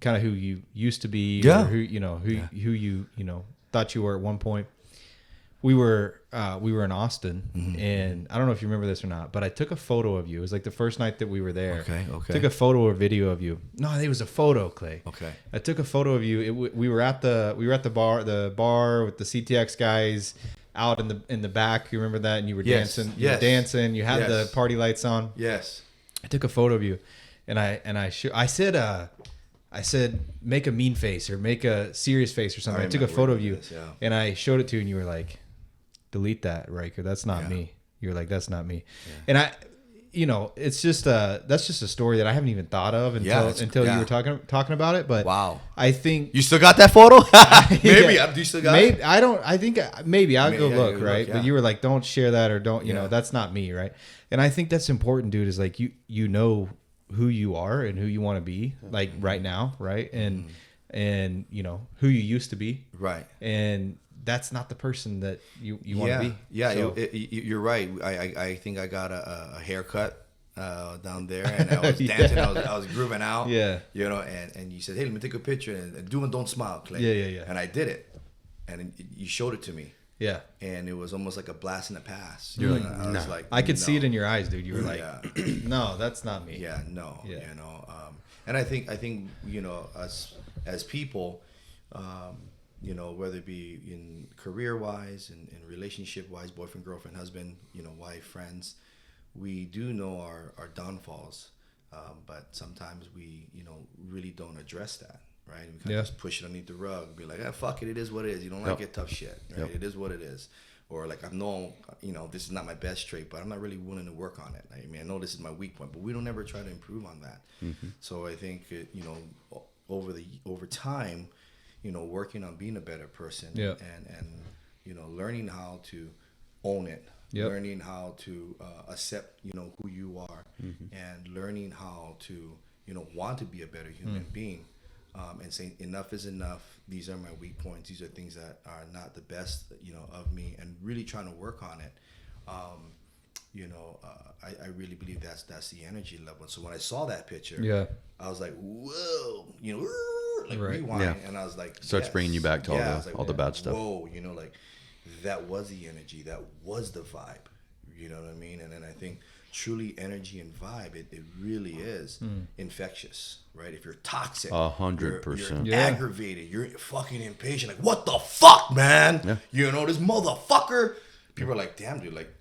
kind of who you used to be, or who you thought you were at one point. We were in Austin, and I don't know if you remember this or not, but I took a photo of you. It was like the first night that we were there. Okay. Took a photo or video of you. No, it was a photo, Clay. Okay. I took a photo of you. We were at the bar with the CTX guys out in the back. You remember that? And you were dancing. You were dancing. You had the party lights on. Yes. I took a photo of you, and I said make a mean face or make a serious face or something. I took a photo of you, and I showed it to you, and you were like, delete that, Riker. That's not me. You're like, that's not me. Yeah. And it's just that's just a story that I haven't even thought of until you were talking about it. But wow, I think you still got that photo. Maybe do you still got it? I don't. I think maybe I'll go look, right? Look, But you were like, don't share that or don't. That's not me, right? And I think that's important, dude. Is like you know who you are and who you want to be, like right now, right? And who you used to be, right? And that's not the person that you want to be. Yeah, so, you're right. I think I got a haircut down there, and I was dancing. I was grooving out. Yeah. And you said, hey, let me take a picture and do and don't smile, Clay. Yeah. And I did it, and you showed it to me. Yeah. And it was almost like a blast in the past. You're like, I could see it in your eyes, dude. You were like, no, that's not me. Yeah, no. Yeah. And I think us as people, whether it be in career-wise and relationship-wise, boyfriend, girlfriend, husband, wife, friends, we do know our downfalls, but sometimes we, really don't address that, right? We kind of just push it underneath the rug, be like, fuck it, it is what it is. You don't like it, tough shit, right? It is what it is. Or like, I know, this is not my best trait, but I'm not really willing to work on it. I mean, I know this is my weak point, but we don't ever try to improve on that. Mm-hmm. So I think, over time, working on being a better person and learning how to own it, learning how to accept, who you are, and learning how to, want to be a better human being, and saying enough is enough. These are my weak points. These are things that are not the best, of me, and really trying to work on it. I really believe that's the energy level. So when I saw that picture, I was like, whoa, rewind, and I was like, starts bringing you back to all the bad stuff. Whoa, that was the energy, that was the vibe. You know what I mean? And then I think truly energy and vibe, it really is infectious, right? If you're toxic, 100%, you're aggravated, you're fucking impatient, like what the fuck, man? Yeah. This motherfucker. People are like, damn, dude, like.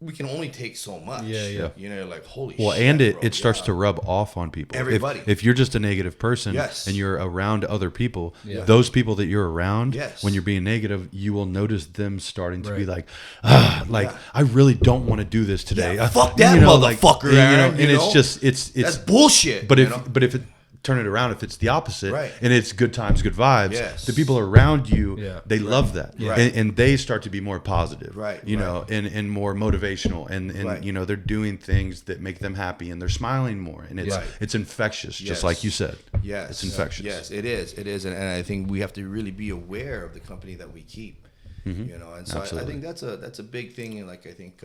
We can only take so much. Yeah. Like, holy shit. Well, and it starts to rub off on people. Everybody. If you're just a negative person and you're around other people, those people that you're around, when you're being negative, you will notice them starting to be like, I really don't want to do this today. Fuck that motherfucker, and it's just, it's that's bullshit. But if turn it around if it's the opposite, right. and it's good times, good vibes. Yes. The people around you, they love that, right. and they start to be more positive, right. you know, and more motivational, and right. you know, they're doing things that make them happy, and they're smiling more, and it's infectious, just like you said. Yes, it's infectious. Yes, it is, and I think we have to really be aware of the company that we keep, you know, and so I think that's a big thing, and like I think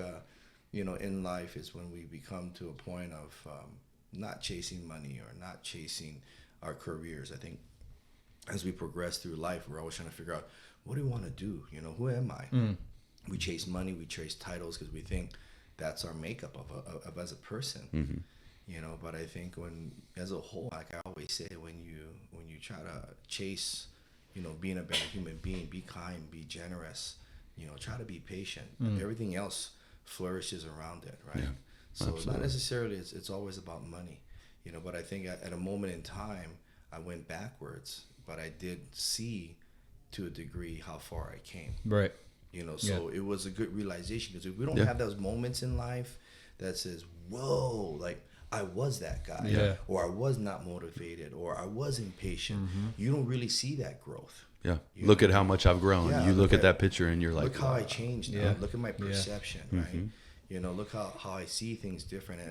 you know, in life is when we become to a point of not chasing money or not chasing our careers. I think as we progress through life, we're always trying to figure out, what do we want to do? You know, who am I? We chase money, we chase titles because we think that's our makeup of as a person. You know, but I think when, as a whole, like I always say, when you try to chase, you know, being a better human being, be kind, be generous, you know, try to be patient. Everything else flourishes around it, right? Yeah, so absolutely. not necessarily it's always about money, you know, but I think at a moment in time I went backwards, but I did see to a degree how far I came, right? You know, so it was a good realization, because if we don't have those moments in life that says, whoa, like I was that guy, or I was not motivated, or I was impatient, you don't really see that growth. Look at how much I've grown. You look at that picture and you're like, look how I changed now. Look at my perception, right? You know, look how I see things different.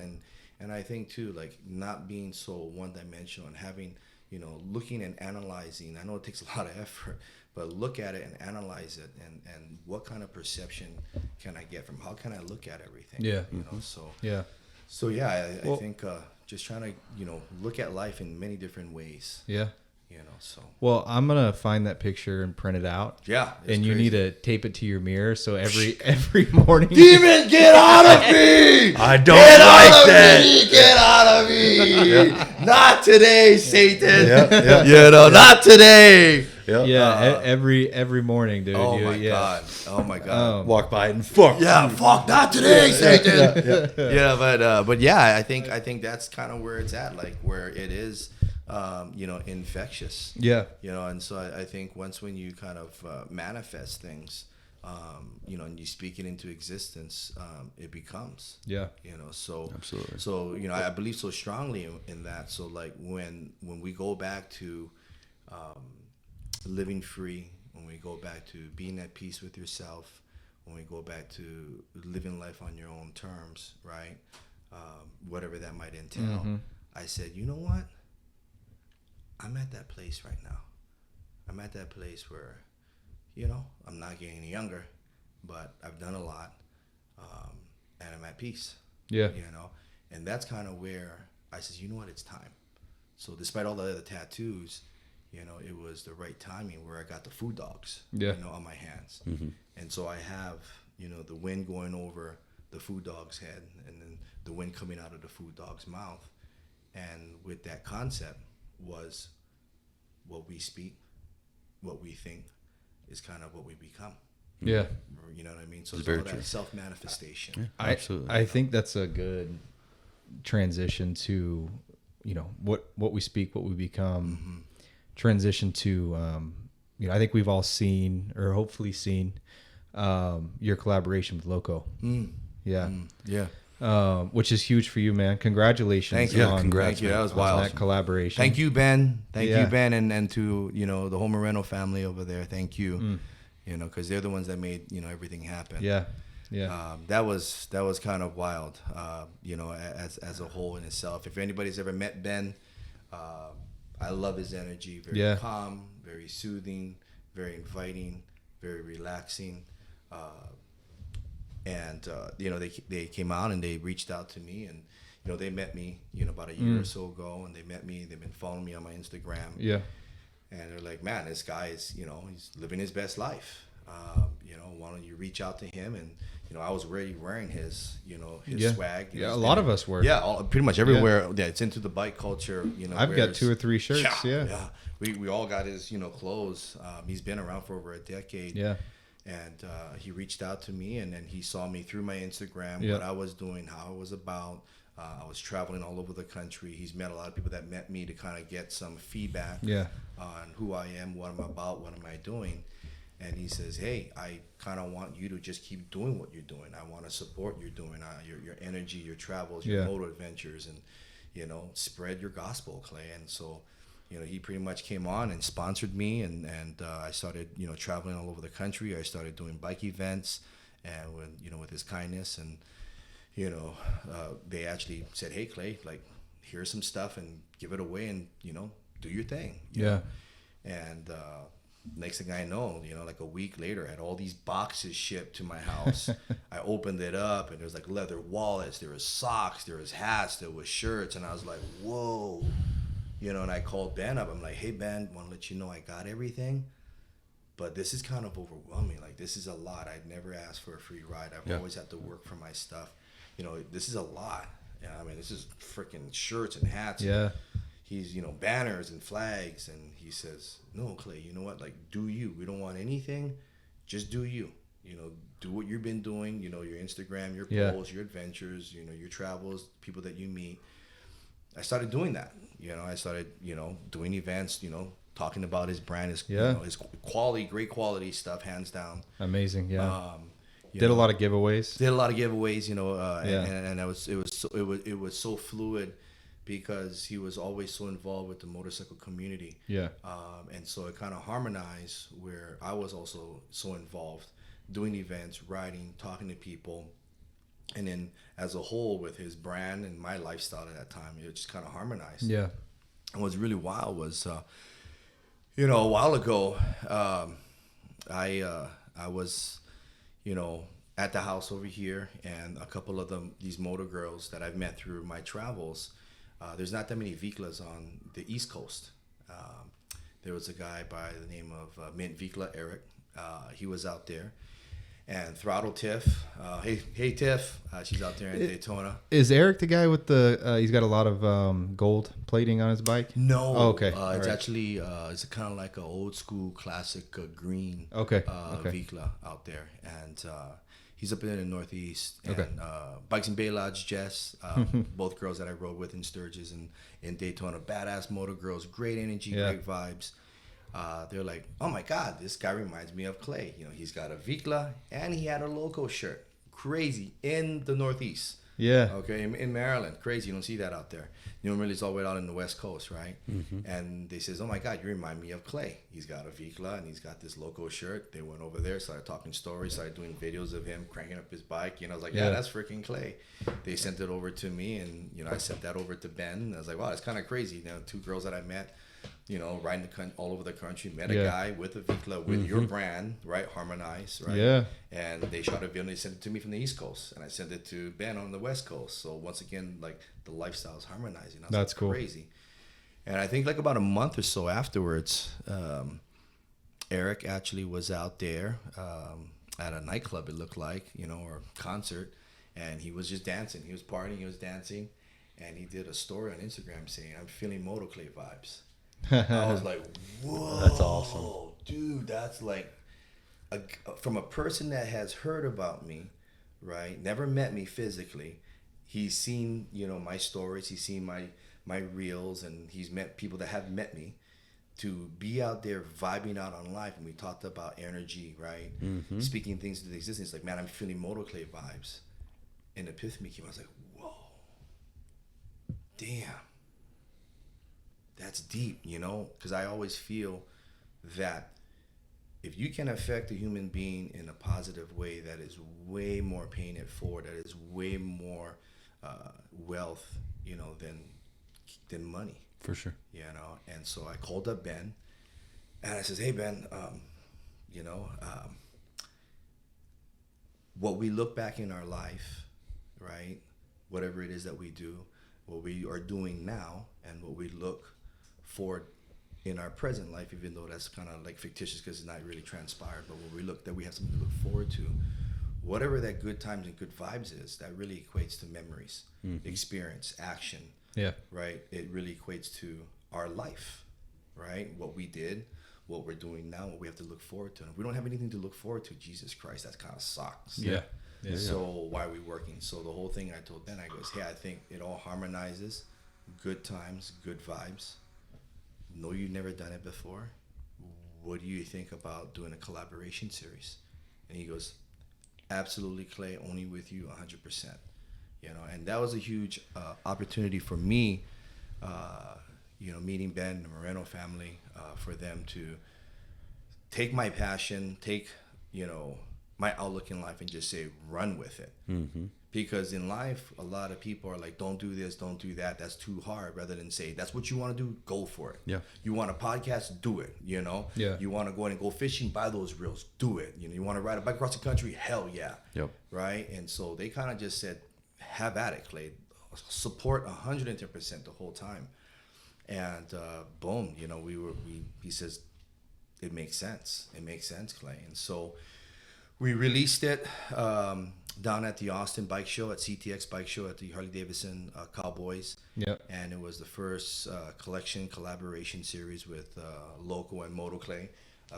And I think too, like not being so one-dimensional and having, you know, looking and analyzing. I know it takes a lot of effort, but look at it and analyze it, and what kind of perception can I get from, how can I look at everything? You know, so I think just trying to, you know, look at life in many different ways. You know, so. Well, I'm gonna find that picture and print it out. And you need to tape it to your mirror, so every morning. Demon, get out of me! I don't like that. Get out of me! Not today, Satan. You know, not today. Every morning, dude. Oh my god. Walk by it and fuck. Fuck, not today, Satan. But I think that's kind of where it's at, like where it is. You know, infectious. You know, and so I think when you kind of manifest things, you know, and you speak it into existence, it becomes. You know, so absolutely. So you know, I believe so strongly in that. So like when we go back to living free, when we go back to being at peace with yourself, when we go back to living life on your own terms, right? Whatever that might entail. I said, you know what? I'm at that place right now. I'm at that place where, you know, I'm not getting any younger, but I've done a lot, and I'm at peace. You know, and that's kind of where I said, you know what, it's time. So despite all the other tattoos, you know, it was the right timing where I got the food dogs, you know, on my hands. And so I have, you know, the wind going over the food dog's head, and then the wind coming out of the food dog's mouth. And with that concept was what we speak, what we think is kind of what we become. You know what I mean? So it's all that self-manifestation. Absolutely. I think that's a good transition to, you know, what we speak, what we become. Transition to, you know, I think we've all seen, or hopefully seen, your collaboration with LOWCO. Which is huge for you, man. Congratulations. Thank you. Congrats. Thank you. That was wild. That collaboration. Thank you, Ben. Thank you, Ben, and to, you know, the whole Moreno family over there. Thank you. You know, because they're the ones that made, you know, everything happen. That was kind of wild. You know, as a whole in itself. If anybody's ever met Ben, I love his energy. Very calm, very soothing, very inviting, very relaxing. And you know, they came out and they reached out to me, and you know, they met me, you know, about a year or so ago, and they met me. They've been following me on my Instagram. And they're like, man, this guy is, you know, he's living his best life. You know, why don't you reach out to him? And you know, I was already wearing his, you know, his swag. A lot of us were. Pretty much everywhere. It's into the bike culture. You know, I've got 2 or 3 shirts. We all got his, you know, clothes. He's been around for over a decade. And he reached out to me, and then he saw me through my Instagram, what I was doing, how I was about. I was traveling all over the country. He's met a lot of people that met me to kind of get some feedback on who I am, what I'm about, what am I doing. And he says, hey, I kind of want you to just keep doing what you're doing. I want to support what you're doing, your energy, your travels, your moto adventures. And, spread your gospel, Clay. And so, he pretty much came on and sponsored me, and I started, traveling all over the country. I started doing bike events, and with his kindness, and they actually said, hey, Clay, like, here's some stuff, and give it away, and do your thing. You know? And next thing I know, like a week later, I had all these boxes shipped to my house. I opened it up, and there was like leather wallets, there was socks, there was hats, there was shirts, and I was like, whoa. And I called Ben up. I'm like, hey, Ben, want to let you know I got everything, but this is kind of overwhelming. Like, this is a lot. I'd never asked for a free ride. I've always had to work for my stuff. This is a lot. I mean, this is freaking shirts and hats. Yeah. He's, banners and flags. And he says, no, Clay, you know what? Like, do you. We don't want anything. Just do you. Do what you've been doing. Your Instagram, your posts, your adventures, your travels, people that you meet. I started doing that. I started, doing events, talking about his brand, his quality, great quality stuff, hands down. Amazing, yeah. Did a lot of giveaways. And it was so fluid because he was always so involved with the motorcycle community. Yeah. And so it kind of harmonized where I was also so involved, doing events, riding, talking to people. And then as a whole with his brand and my lifestyle at that time, it just kind of harmonized. Yeah. And what's really wild was, a while ago, I was, at the house over here, and a couple of these motor girls that I've met through my travels, there's not that many Viclas on the East Coast. There was a guy by the name of Mint Vicla, Eric. He was out there. And Throttle Tiff, hey Tiff, she's out there in Daytona. Is Eric the guy with he's got a lot of gold plating on his bike? No. Oh, okay. It's actually, it's kind of like an old school classic green Vicla out there. And he's up in the Northeast. And Bikes and Bay Lodge, Jess, both girls that I rode with in Sturgis and in Daytona. Badass motor girls, great energy, great vibes. They're like, oh my God, this guy reminds me of Clay. He's got a Vicla and he had a LOWCO shirt. Crazy. In the Northeast. Yeah. Okay. In Maryland. Crazy. You don't see that out there. Normally it's all the way out in the West Coast, right? Mm-hmm. And they says, oh my God, you remind me of Clay. He's got a Vicla and he's got this LOWCO shirt. They went over there, started talking stories, started doing videos of him cranking up his bike. I was like, yeah, that's freaking Clay. They sent it over to me, and I sent that over to Ben. I was like, wow, it's kind of crazy. Two girls that I met, riding all over the country, met a guy with a Vicla with your brand, right? Harmonized, right? Yeah. And they shot a video and they sent it to me from the East Coast, and I sent it to Ben on the West Coast. So once again, like, the lifestyle's harmonizing. That's like, cool. Crazy. And I think like about a month or so afterwards, Eric actually was out there at a nightclub, it looked like, or concert, and he was just dancing. He was partying, he was dancing, and he did a story on Instagram saying, I'm feeling Moto Clay vibes. I was like, whoa. That's awesome. Dude, that's like, from a person that has heard about me, right? Never met me physically. He's seen, my stories. He's seen my reels, and he's met people that have met me. To be out there vibing out on life, and we talked about energy, right? Mm-hmm. Speaking things into existence. Like, man, I'm feeling Moto Clay vibes. And epiphany came. I was like, whoa, damn. That's deep, because I always feel that if you can affect a human being in a positive way, that is way more paying it forward, that is way more wealth, than money. For sure. And so I called up Ben, and I says, hey, Ben, what we look back in our life, right, whatever it is that we do, what we are doing now, and what we look forward in our present life, even though that's kind of like fictitious because it's not really transpired, but when we look, that we have something to look forward to, whatever that good times and good vibes is, that really equates to memories, experience, action. Yeah. Right? It really equates to our life, right? What we did, what we're doing now, what we have to look forward to. And if we don't have anything to look forward to, Jesus Christ, that kind of sucks. Yeah. So why are we working? So the whole thing I told Ben, I goes, hey, I think it all harmonizes. Good times, good vibes. No, you've never done it before. What do you think about doing a collaboration series? And he goes, absolutely, Clay, only with you 100%. and that was a huge opportunity for me, meeting Ben and the Moreno family, for them to take my passion, take, my outlook in life and just say, run with it. Because in life, a lot of people are like, don't do this, don't do that. That's too hard. Rather than say, that's what you want to do, go for it. Yeah. You want a podcast, do it. Yeah. You want to go in and go fishing, buy those reels, do it. You want to ride a bike across the country, hell yeah. Yep. Right. And so they kind of just said, have at it, Clay. Support 110% the whole time. And boom, he says, it makes sense. It makes sense, Clay. And so we released it down at the Austin Bike Show, at CTX Bike Show at the Harley Davidson Cowboys. Yep. And it was the first collaboration series with LOWCO and Moto, Clay.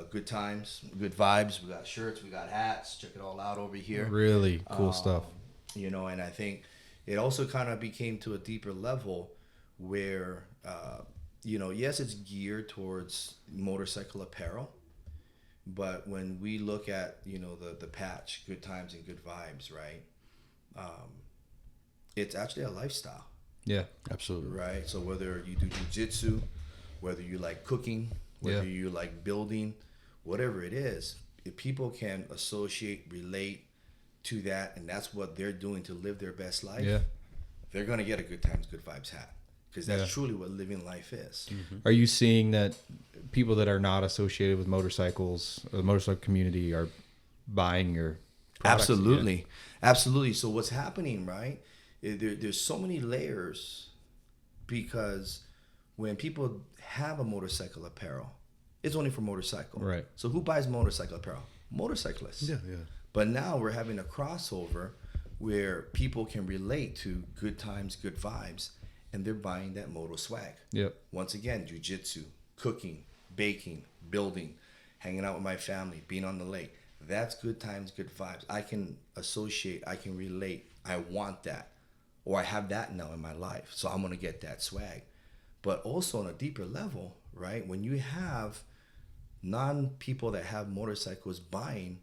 Good times, good vibes. We got shirts, we got hats. Check it all out over here. Really cool stuff. And I think it also kind of became to a deeper level where, yes, it's geared towards motorcycle apparel. But when we look at, the patch, good times and good vibes, right? It's actually a lifestyle. Yeah, absolutely. Right? So whether you do jiu-jitsu, whether you like cooking, whether you like building, whatever it is, if people can associate, relate to that, and that's what they're doing to live their best life, they're going to get a good times, good vibes hat. Because that's truly what living life is. Are you seeing that people that are not associated with motorcycles, or the motorcycle community, are buying your products? Absolutely. So what's happening, right? There's so many layers, because when people have a motorcycle apparel, it's only for motorcycle. Right. So who buys motorcycle apparel? Motorcyclists. Yeah. But now we're having a crossover where people can relate to good times, good vibes, and they're buying that moto swag. Yep. Once again, jiu-jitsu, cooking, baking, building, hanging out with my family, being on the lake. That's good times, good vibes. I can associate, I can relate. I want that. Or I have that now in my life, so I'm going to get that swag. But also on a deeper level, right, when you have non-people that have motorcycles buying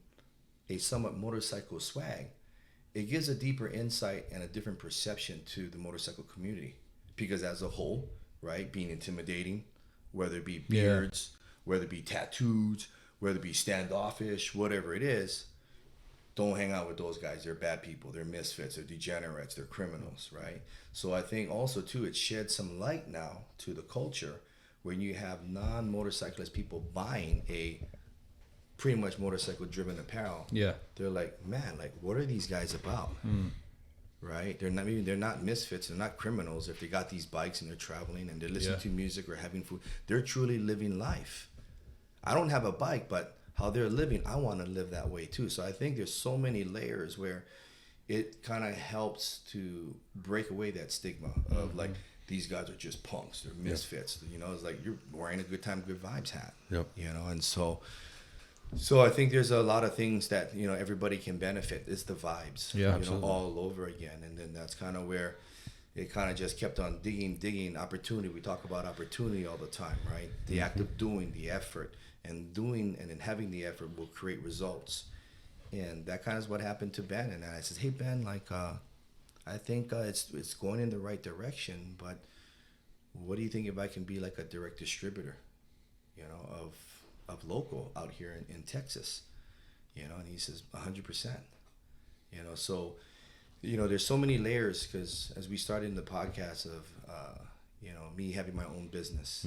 a somewhat motorcycle swag, it gives a deeper insight and a different perception to the motorcycle community. Because as a whole, right, being intimidating, whether it be beards, whether it be tattoos, whether it be standoffish, whatever it is, don't hang out with those guys. They're bad people. They're misfits. They're degenerates. They're criminals, right? So I think also, too, it sheds some light now to the culture when you have non-motorcyclist people buying a pretty much motorcycle-driven apparel. Yeah. They're like, man, like, what are these guys about? Right? They're not misfits. They're not criminals. If they got these bikes and they're traveling and they're listening to music or having food, they're truly living life. I don't have a bike, but how they're living, I want to live that way too. So I think there's so many layers where it kind of helps to break away that stigma of like, these guys are just punks. They're misfits. It's like you're wearing a good time, good vibes hat. Yep. And so I think there's a lot of things that, everybody can benefit. It's the vibes, all over again. And then that's kind of where it kind of just kept on digging opportunity. We talk about opportunity all the time, right? The act of doing, the effort, and doing and then having the effort will create results. And that kind of is what happened to Ben. And I said, hey, Ben, like, I think it's going in the right direction, but what do you think if I can be like a direct distributor, of LOWCO out here in Texas, and he says 100%, so, there's so many layers, because as we started in the podcast of, me having my own business,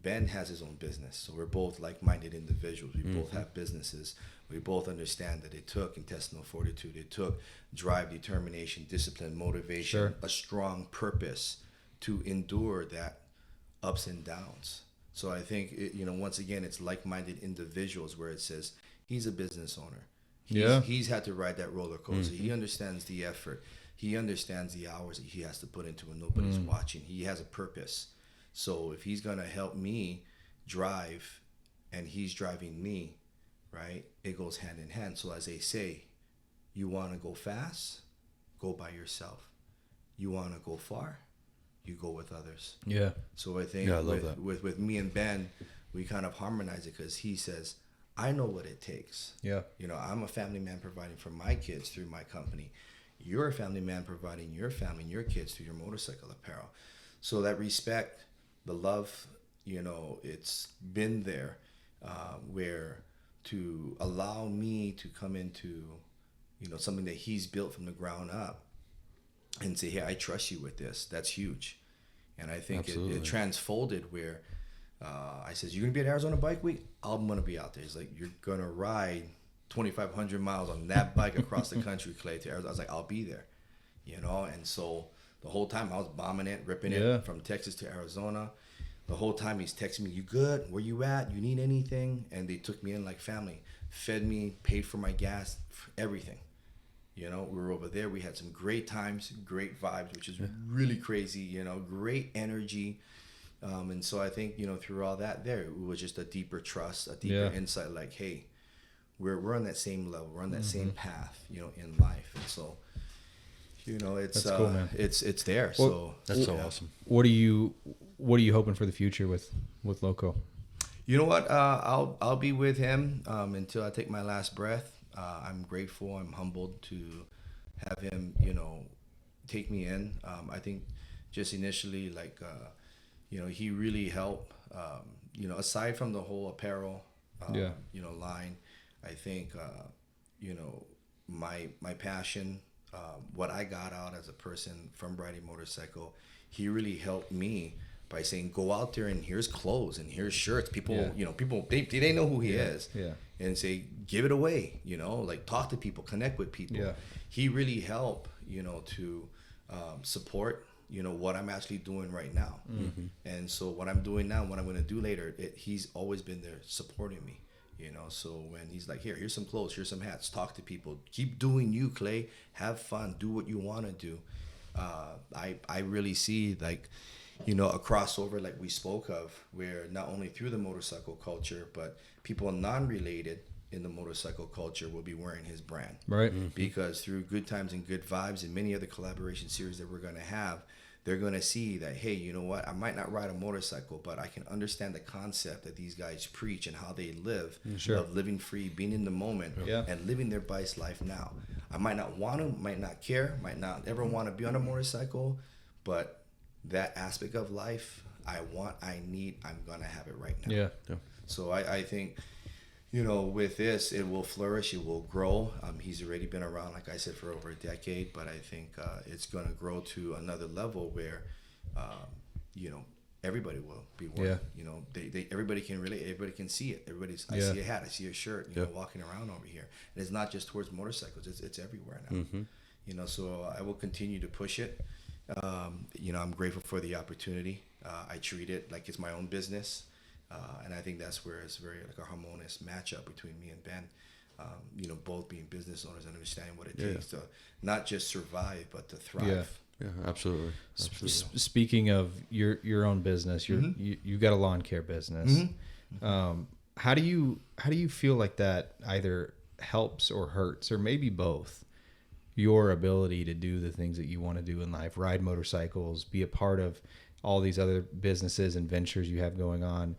Ben has his own business. So we're both like-minded individuals. We both have businesses. We both understand that it took intestinal fortitude. It took drive, determination, discipline, motivation, a strong purpose to endure that ups and downs. So I think, once again, it's like-minded individuals where it says he's a business owner. He's had to ride that roller coaster. He understands the effort. He understands the hours that he has to put into it. Nobody's watching. He has a purpose. So if he's going to help me drive and he's driving me, right, it goes hand in hand. So as they say, you want to go fast, go by yourself. You want to go far, you go with others. Yeah. So I think with me and Ben, we kind of harmonize it because he says, I know what it takes. Yeah. I'm a family man providing for my kids through my company. you're a family man providing your family and your kids through your motorcycle apparel. So that respect, the love, you know, it's been there, where to allow me to come into, you know, something that he's built from the ground up and say, hey, I trust you with this. That's huge. And I think it transfolded where I says, you're going to be at Arizona Bike Week? I'm going to be out there. He's like, you're going to ride 2,500 miles on that bike across the country, Clay, to Arizona. I was like, I'll be there, you know? And so the whole time I was bombing it, ripping it from Texas to Arizona. The whole time he's texting me, you good? Where you at? You need anything? And they took me in like family, fed me, paid for my gas, everything. You know, we were over there. We had some great times, great vibes, which is really crazy, you know, great energy. And so I think, you know, through all that there, it was just a deeper trust, a deeper insight, like, hey, we're on that same level. We're on that same path, you know, in life. And so, you know, it's cool, man. It's there. Well, so that's so awesome. What are you hoping for the future with LOWCO? You know what? I'll be with him until I take my last breath. I'm grateful. I'm humbled to have him, you know, take me in. I think just initially, like, you know, he really helped, you know, aside from the whole apparel, you know, line, I think, you know, my passion, what I got out as a person from riding motorcycle, he really helped me by saying, go out there and here's clothes and here's shirts. People, you know, people, they know who he is. Yeah. And say, give it away, you know, like talk to people, connect with people. Yeah. He really helped, you know, to support, you know, what I'm actually doing right now. Mm-hmm. And so what I'm doing now, what I'm going to do later, he's always been there supporting me, you know. So when he's like, here's some clothes, here's some hats, talk to people, keep doing you, Clay, have fun, do what you want to do. I really see, like, you know, a crossover like we spoke of, where not only through the motorcycle culture, but people non-related in the motorcycle culture will be wearing his brand. Right. Mm-hmm. Because through Good Times and Good Vibes and many other collaboration series that we're going to have, they're going to see that, hey, you know what, I might not ride a motorcycle, but I can understand the concept that these guys preach and how they live, of living free, being in the moment, and living their best life now. I might not want to, might not care, might not ever want to be on a motorcycle, but that aspect of life, I want, I need, I'm going to have it right now. Yeah. So I think, you know, with this, it will flourish, it will grow. He's already been around, like I said, for over a decade, but I think it's going to grow to another level where, you know, everybody will be wearing, you know, everybody can relate, everybody can see it. I see a hat, I see a shirt, you know, walking around over here. And it's not just towards motorcycles, it's everywhere now. Mm-hmm. You know, so I will continue to push it. You know, I'm grateful for the opportunity. I treat it like it's my own business. And I think that's where it's very like a harmonious matchup between me and Ben. You know, both being business owners and understanding what it takes to not just survive, but to thrive. Yeah, absolutely. Speaking of your own business, you've got a lawn care business. Mm-hmm. How do you feel like that either helps or hurts, or maybe both, your ability to do the things that you want to do in life, ride motorcycles, be a part of all these other businesses and ventures you have going on?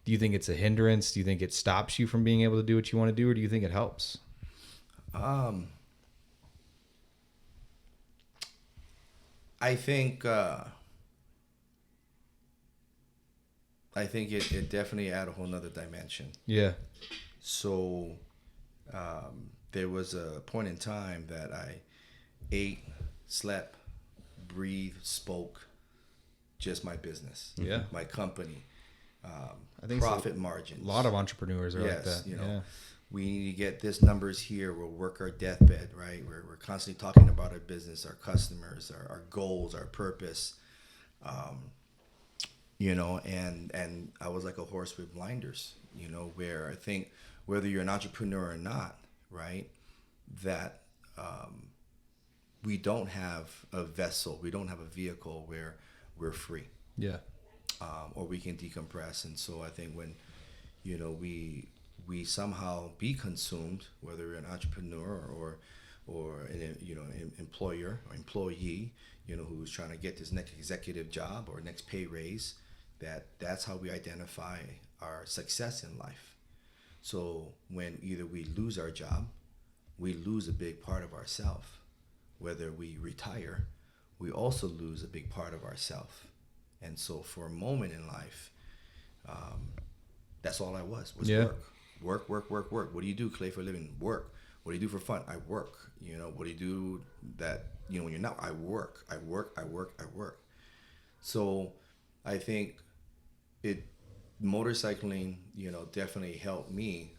Do you think it's a hindrance? Do you think it stops you from being able to do what you want to do, or do you think it helps? I think it definitely add a whole nother dimension. Yeah. So there was a point in time that I ate, slept, breathed, spoke, just my business, my company, I think profit margins. A lot of entrepreneurs are like that. You know, we need to get this numbers here. We'll work our deathbed, right? We're constantly talking about our business, our customers, our goals, our purpose. You know, and I was like a horse with blinders, you know, where I think whether you're an entrepreneur or not, right, that we don't have a vessel, we don't have a vehicle where we're free. Yeah. Or we can decompress. And so I think when, you know, we somehow be consumed, whether you're an entrepreneur or an, you know, an employer or employee, you know, who's trying to get this next executive job or next pay raise, that's how we identify our success in life. So when either we lose our job, we lose a big part of ourselves, whether we retire, we also lose a big part of ourself. And so for a moment in life, that's all I was work. Work. What do you do, Clay, for a living? Work. What do you do for fun? I work. You know, what do you do that, you know, when you're not? I work. So I think motorcycling, you know, definitely helped me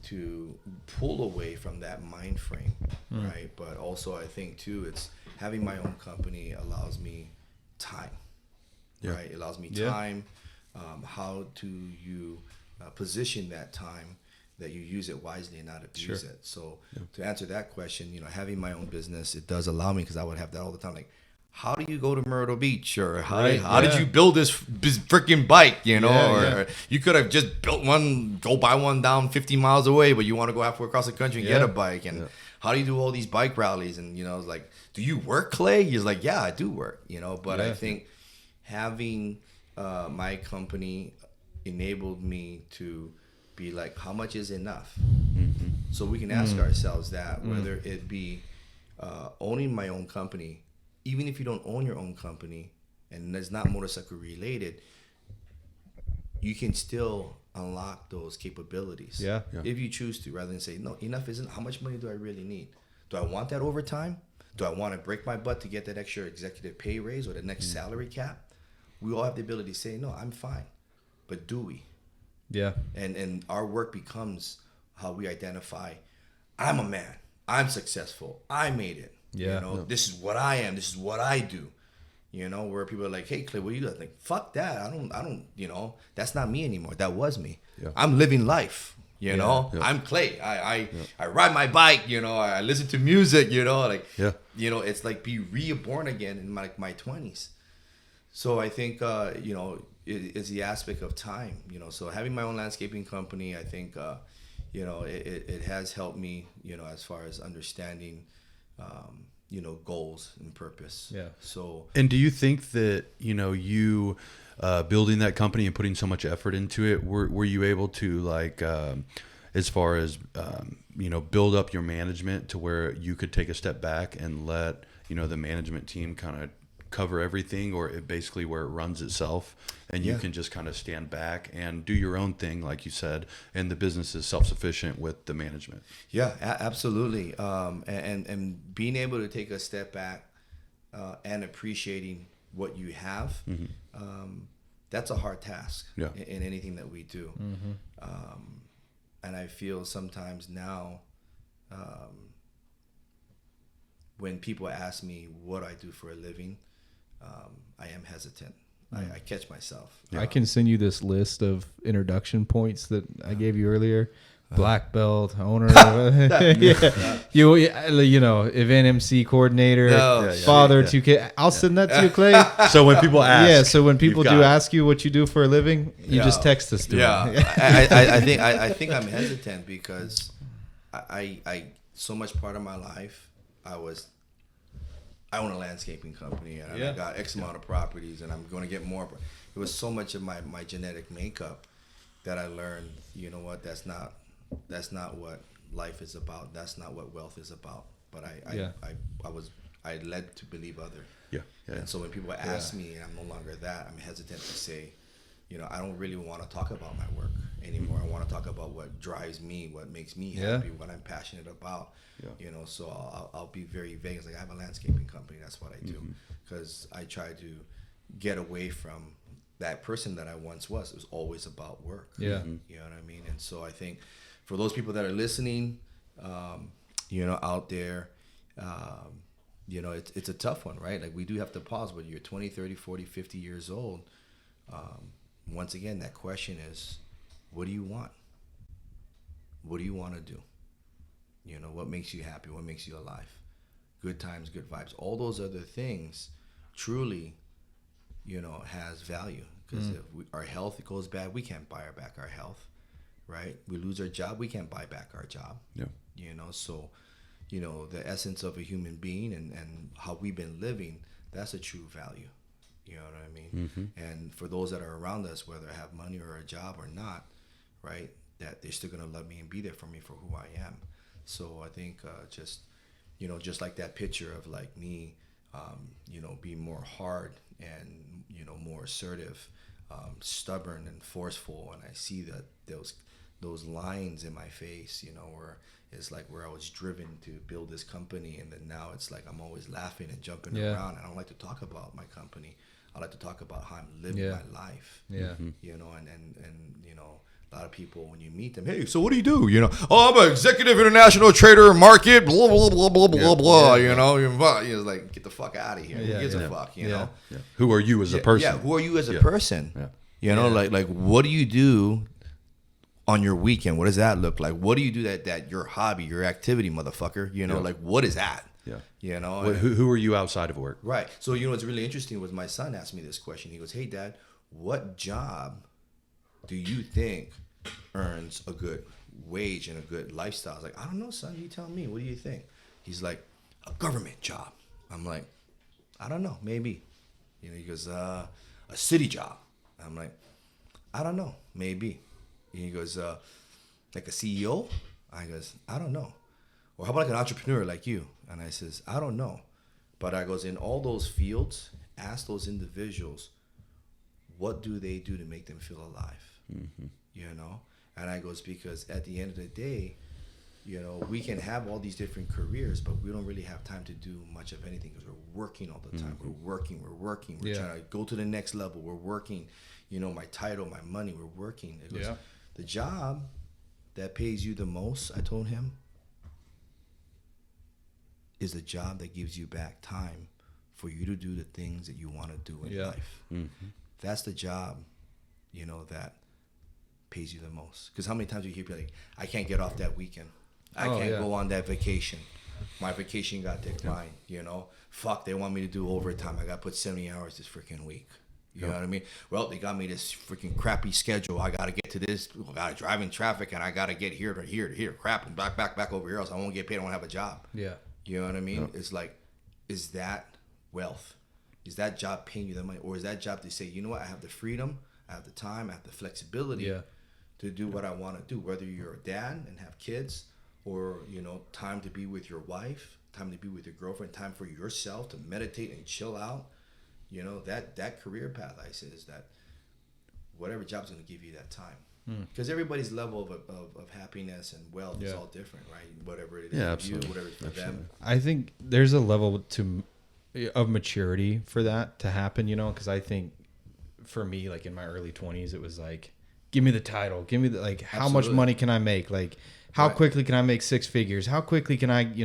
to pull away from that mind frame, right? But also I think too, it's having my own company allows me time, right? It allows me time. How do you position that time that you use it wisely and not abuse it? So to answer that question, you know, having my own business, it does allow me, because I would have that all the time, like, how do you go to Myrtle Beach, or how did you build this freaking bike, you know, or you could have just built one, go buy one down 50 miles away, but you want to go halfway across the country and get a bike. And how do you do all these bike rallies? And, you know, it's like, do you work, Clay? He's like, yeah, I do work, you know, but I think having my company enabled me to be like, how much is enough? So we can ask ourselves that, whether it be owning my own company. Even if you don't own your own company and it's not motorcycle related, you can still unlock those capabilities. If you choose to, rather than say, no, enough isn't, how much money do I really need? Do I want that overtime? Do I want to break my butt to get that extra executive pay raise or the next salary cap? We all have the ability to say, no, I'm fine. But do we? And our work becomes how we identify, I'm a man, I'm successful, I made it. You know, this is what I am, this is what I do. You know, where people are like, hey, Clay, what do you do? Like, fuck that. I don't, you know, that's not me anymore. That was me. I'm living life. You know, I'm Clay. I ride my bike, you know, I listen to music, you know, like, you know, it's like be reborn again in my 20s. So I think, you know, it's the aspect of time, you know, so having my own landscaping company, I think, you know, it has helped me, you know, as far as understanding, you know, goals and purpose. So, and do you think that, you know, you building that company and putting so much effort into it, were you able to, like, as far as, you know, build up your management to where you could take a step back and let, you know, the management team kind of cover everything, or it basically where it runs itself, and you can just kind of stand back and do your own thing, like you said, and the business is self-sufficient with the management? Absolutely. And being able to take a step back and appreciating what you have, that's a hard task in anything that we do. And I feel sometimes now, when people ask me what I do for a living, I am hesitant. I catch myself. I can send you this list of introduction points that I gave you earlier. Black belt, owner, you know, event MC coordinator, father, 2 I'll send that to you, Clay. So when people ask, so when people do ask you what you do for a living, you just text us to them. I think I'm hesitant because I so much part of my life I own a landscaping company, and I got X amount of properties, and I'm going to get more. It was so much of my genetic makeup that I learned, you know what, that's not what life is about. That's not what wealth is about. But I led to believe other. And so when people ask me, and I'm no longer that, I'm hesitant to say, you know, I don't really want to talk about my work anymore. I want to talk about what drives me, what makes me happy, what I'm passionate about. You know, so I'll be very vague. It's like, I have a landscaping company. That's what I do, because I try to get away from that person that I once was. It was always about work. You know what I mean? And so I think for those people that are listening, you know, out there, you know, it's a tough one, right? Like, we do have to pause when you're 20, 30, 40, 50 years old. Once again, that question is, what do you want? What do you want to do? You know, what makes you happy? What makes you alive? Good times, good vibes. All those other things truly, you know, has value. Because if our health goes bad, we can't buy back our health, right? We lose our job, we can't buy back our job. You know, so, you know, the essence of a human being and how we've been living, that's a true value. You know what I mean? And for those that are around us, whether I have money or a job or not, right, that they're still going to love me and be there for me for who I am. So I think just you know, just like that picture of like me, you know, being more hard and, you know, more assertive, stubborn and forceful. And I see that those lines in my face, you know, where it's like where I was driven to build this company, and then now it's like I'm always laughing and jumping around. I don't like to talk about my company. I like to talk about how I'm living my life. Yeah. You know, and you know, a lot of people when you meet them, hey, so what do you do? You know, oh, I'm an executive international trader market, blah blah blah blah blah blah. You know, you're like, get the fuck out of here. Who gives a fuck? You know. Yeah. Who are you as a person? Yeah. Who are you as a person? Yeah. You know, like what do you do on your weekend? What does that look like? What do you do that your hobby, your activity, motherfucker? You know, like what is that? Yeah. You know, who are you outside of work? Right. So, you know, what's really interesting was my son asked me this question. He goes, hey, Dad, what job do you think earns a good wage and a good lifestyle? I was like, I don't know, son. You tell me. What do you think? He's like, a government job. I'm like, I don't know. Maybe. You know, he goes, a city job. I'm like, I don't know. Maybe. And he goes, like a CEO? I goes, I don't know. Or how about like an entrepreneur like you? And I says, I don't know. But I goes, in all those fields, ask those individuals, what do they do to make them feel alive? Mm-hmm. You know? And I goes, because at the end of the day, you know, we can have all these different careers, but we don't really have time to do much of anything because we're working all the time. Mm-hmm. We're working. We're trying to go to the next level. We're working. You know, my title, my money, we're working. It goes, the job that pays you the most, I told him, is the job that gives you back time for you to do the things that you want to do in life. Mm-hmm. That's the job, you know, that pays you the most. Because how many times do you hear people like, I can't get off that weekend. I can't go on that vacation. My vacation got declined, you know. Fuck, they want me to do overtime. I got to put 70 hours this freaking week. You know what I mean? Well, they got me this freaking crappy schedule. I got to get to this. I got to drive in traffic, and I got to get here to here to here. Crap, and back over here, else I won't get paid. I won't have a job. Yeah. You know what I mean? Yeah. It's like, is that wealth? Is that job paying you the money? Or is that job to say, you know what? I have the freedom, I have the time, I have the flexibility to do what I want to do. Whether you're a dad and have kids, or, you know, time to be with your wife, time to be with your girlfriend, time for yourself to meditate and chill out. You know, that career path, I say, is that whatever job's going to give you that time. Because everybody's level of happiness and wealth is all different, right? Whatever it is for you, whatever it's for them. I think there's a level of maturity for that to happen, you know, because I think for me, like in my early 20s, it was like, give me the title, give me the, like, how much money can I make? Like, how quickly can I make six figures? How quickly can I, be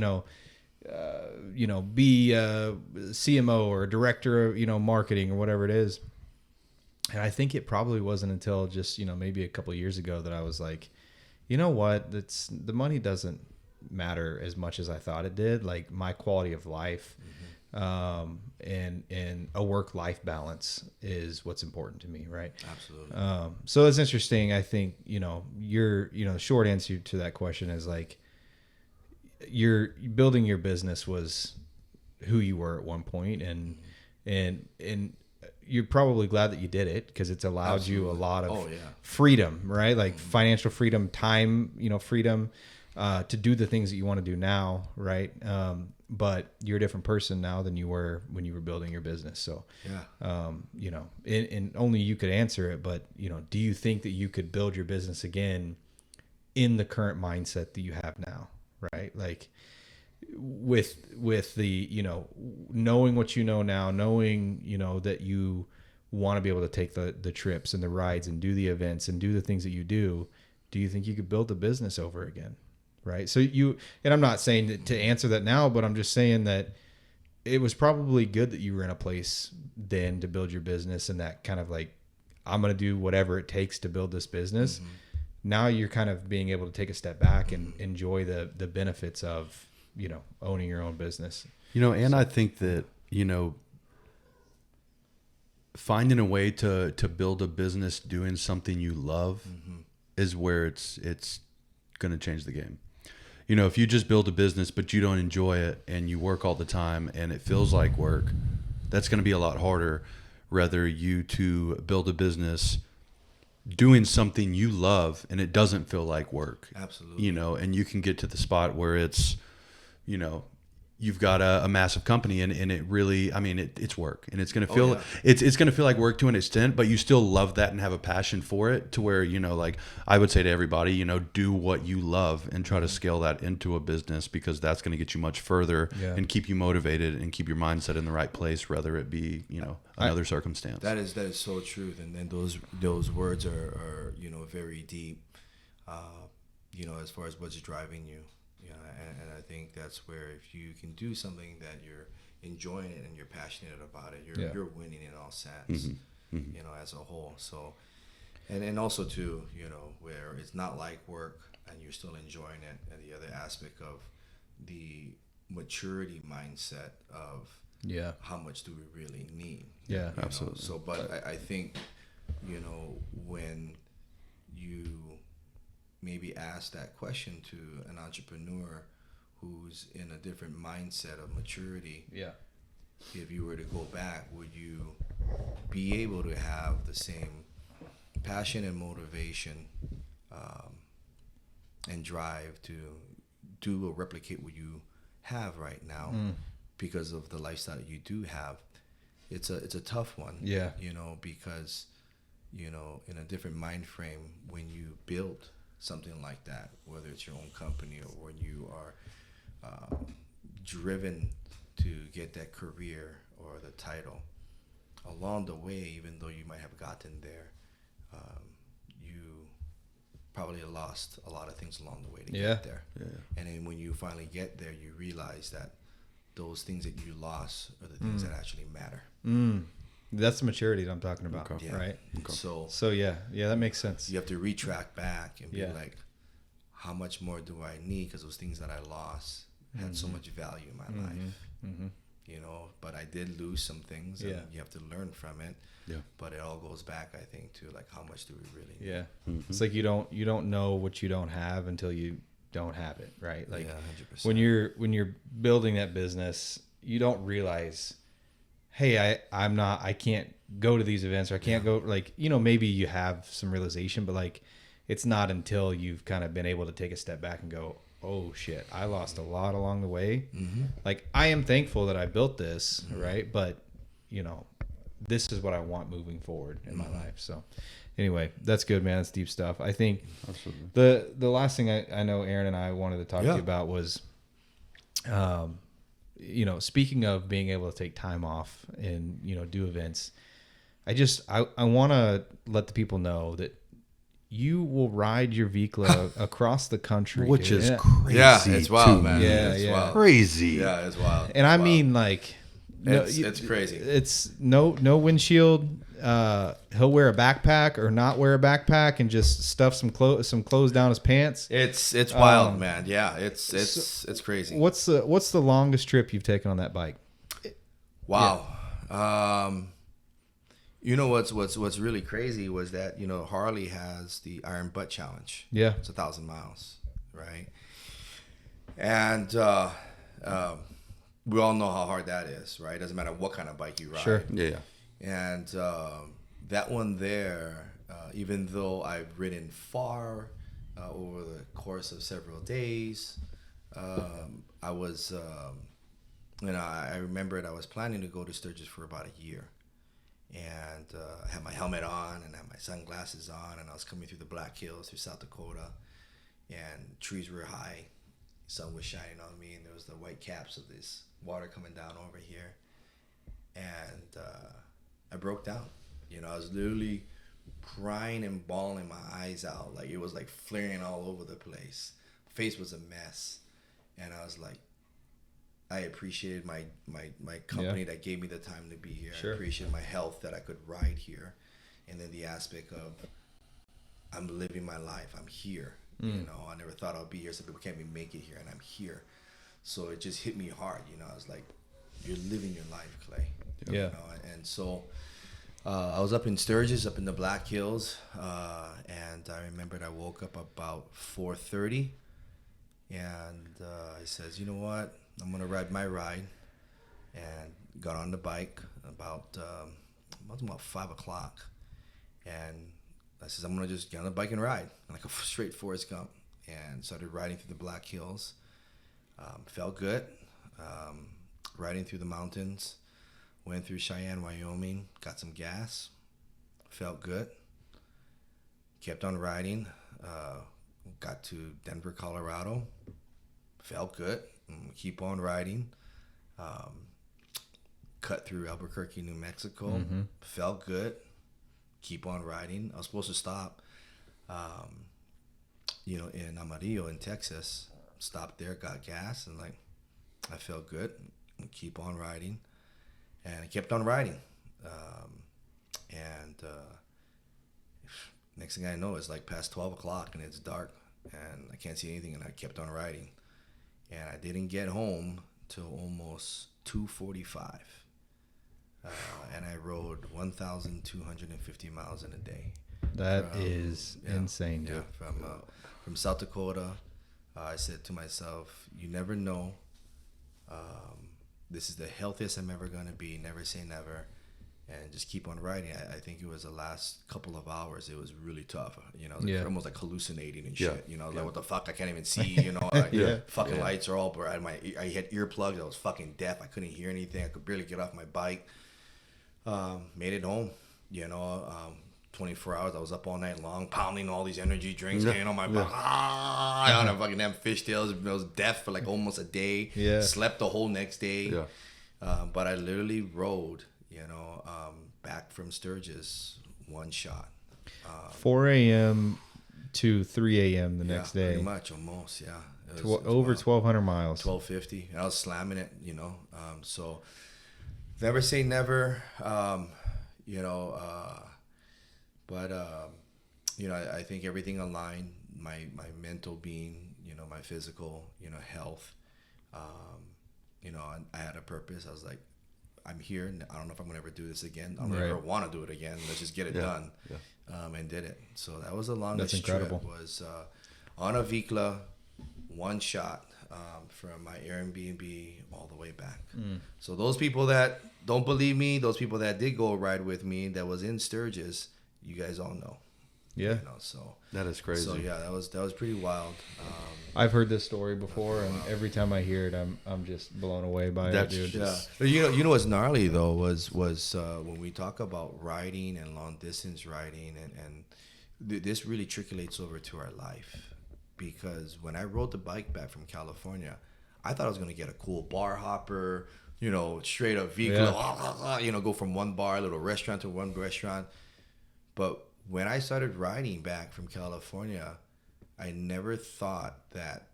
a CMO or a director of, marketing or whatever it is. And I think it probably wasn't until just, maybe a couple of years ago that I was like, you know what, the money doesn't matter as much as I thought it did. Like my quality of life, and a work-life balance is what's important to me. Right. Absolutely. So it's interesting. I think, your, short answer to that question is like, you're building your business was who you were at one point, and you're probably glad that you did it because it's allowed you a lot of freedom, right? Like financial freedom, time, freedom to do the things that you want to do now, right? But you're a different person now than you were when you were building your business. So, and only you could answer it. But do you think that you could build your business again in the current mindset that you have now, right? Like with the knowing what you know now, knowing that you want to be able to take the trips and the rides and do the events and do the things that you do you think you could build a business over again, right? So and I'm not saying that to answer that now, but I'm just saying that it was probably good that you were in a place then to build your business, and that kind of like, I'm going to do whatever it takes to build this business. Now you're kind of being able to take a step back and enjoy the benefits of owning your own business. And I think that, finding a way to build a business doing something you love is where it's going to change the game. If you just build a business, but you don't enjoy it and you work all the time and it feels like work, that's going to be a lot harder. Rather you to build a business doing something you love and it doesn't feel like work. Absolutely. And you can get to the spot where it's, you've got a massive company, and it really, I mean, it's work, and it's going to feel, it's going to feel like work to an extent, but you still love that and have a passion for it, to where, you know, like I would say to everybody, you know, do what you love and try to scale that into a business, because that's going to get you much further and keep you motivated and keep your mindset in the right place, whether it be, you know, another circumstance. That is so true. And then those words are, you know, very deep, you know, as far as what's driving you. And I think that's where, if you can do something that you're enjoying it and you're passionate about it, you're winning in all sense, you know, as a whole. So, and also too, you know, where it's not like work and you're still enjoying it, and the other aspect of the maturity mindset of how much do we really need? Yeah, absolutely. So, but I think, you know, when you maybe ask that question to an entrepreneur who's in a different mindset of maturity, if you were to go back, would you be able to have the same passion and motivation and drive to do or replicate what you have right now because of the lifestyle you do have? It's a tough one, you know, because, you know, in a different mind frame, when you build something like that, whether it's your own company or when you are driven to get that career or the title, along the way, even though you might have gotten there, you probably lost a lot of things along the way to get there. And then when you finally get there, you realize that those things that you lost are the things that actually matter. That's the maturity that I'm talking about, right? So that makes sense. You have to retract back and be like, how much more do I need? Because those things that I lost had so much value in my life, you know. But I did lose some things, and you have to learn from it. But it all goes back, I think, to like, how much do we really need? It's like you don't know what you don't have until you don't have it, right? Like 100%. when you're building that business, you don't realize, hey, I can't go to these events, or I can't go, like, you know, maybe you have some realization, but like, it's not until you've kind of been able to take a step back and go, oh shit, I lost a lot along the way. Like, I am thankful that I built this, right? But, you know, this is what I want moving forward in my life. So anyway, that's good, man. That's deep stuff. I think the last thing I know Aaron and I wanted to talk to you about was, you know, speaking of being able to take time off and, you know, do events, I want to let the people know that you will ride your Vicla across the country, which dude. is crazy. Yeah, it's wild, man. Yeah, Wild. Crazy. Yeah, it's wild. And I mean, like, it's crazy. It's no windshield. He'll wear a backpack or not wear a backpack and just stuff some clothes down his pants. It's wild, man. Yeah, it's crazy. What's the longest trip you've taken on that bike? Wow. You know what's really crazy was that, you know, Harley has the Iron Butt Challenge. Yeah, it's 1,000 miles, right? And we all know how hard that is, right? Doesn't matter what kind of bike you ride. Sure. Yeah. And that one there, even though I've ridden far over the course of several days, I was, you know, I remembered I was planning to go to Sturgis for about a year. And I had my helmet on and I had my sunglasses on, and I was coming through the Black Hills through South Dakota, and trees were high, sun was shining on me, and there was the white caps of this water coming down over here, and I broke down. You know, I was literally crying and bawling my eyes out, like it was like flaring all over the place. Face was a mess, and I was like, I appreciated my company that gave me the time to be here. Sure. I appreciated my health that I could ride here, and then the aspect of I'm living my life. I'm here. You know, I never thought I'd be here. Some people can't even make it here, and I'm here. So it just hit me hard. You know, I was like, you're living your life, Clay. Yeah. You know? And so I was up in Sturgis, up in the Black Hills, and I remembered I woke up about 4:30, and I says, you know what? I'm going to ride my ride, and got on the bike about 5 o'clock. And I says, I'm going to just get on the bike and ride, like a straight Forrest Gump, and started riding through the Black Hills. Felt good. riding through the mountains. Went through Cheyenne, Wyoming, got some gas, felt good. Kept on riding, got to Denver, Colorado, felt good. Keep on riding. Cut through Albuquerque, New Mexico, felt good. Keep on riding. I was supposed to stop, in Amarillo in Texas. Stopped there, got gas, and I felt good. Keep on riding. And I kept on riding. Next thing I know, it's past 12 o'clock and it's dark and I can't see anything, and I kept on riding. And I didn't get home till almost 2:45. And I rode 1,250 miles in a day. That is insane, dude. Yeah, from South Dakota, I said to myself, you never know. This is the healthiest I'm ever going to be. Never say never. And just keep on riding. I think it was the last couple of hours. It was really tough. Almost hallucinating and shit. What the fuck? I can't even see, fucking lights are all bright. I had earplugs. I was fucking deaf. I couldn't hear anything. I could barely get off my bike. Made it home, 24 hours. I was up all night long, pounding all these energy drinks, getting on my bike. On a fucking damn fishtails. I was deaf for almost a day. Yeah. Slept the whole next day. Yeah. But I literally rode, back from Sturgis, one shot. 4 a.m. to 3 a.m. the next day. Pretty much, almost, yeah. It was over 1,200 miles. 1,250. And I was slamming it, So never say never, But I think everything aligned. My mental being, my physical, health. I had a purpose. I was like, I'm here. And I don't know if I'm gonna ever do this again. I don't ever want to do it again. Let's just get it done. Yeah. And did it. So that was the longest trip. Was on a Vicla, one shot from my Airbnb all the way back. So those people that don't believe me, those people that did go ride with me, that was in Sturgis, you guys all know. Yeah. So that is crazy. So yeah, that was pretty wild. I've heard this story before, and every time I hear it, I'm just blown away by it, dude. Yeah. You know what's gnarly though was when we talk about riding and long distance riding, and this really trickles over to our life, because when I rode the bike back from California, I thought I was gonna get a cool bar hopper, straight up Vicla, go from one bar, little restaurant to one restaurant, but when I started riding back from California, I never thought that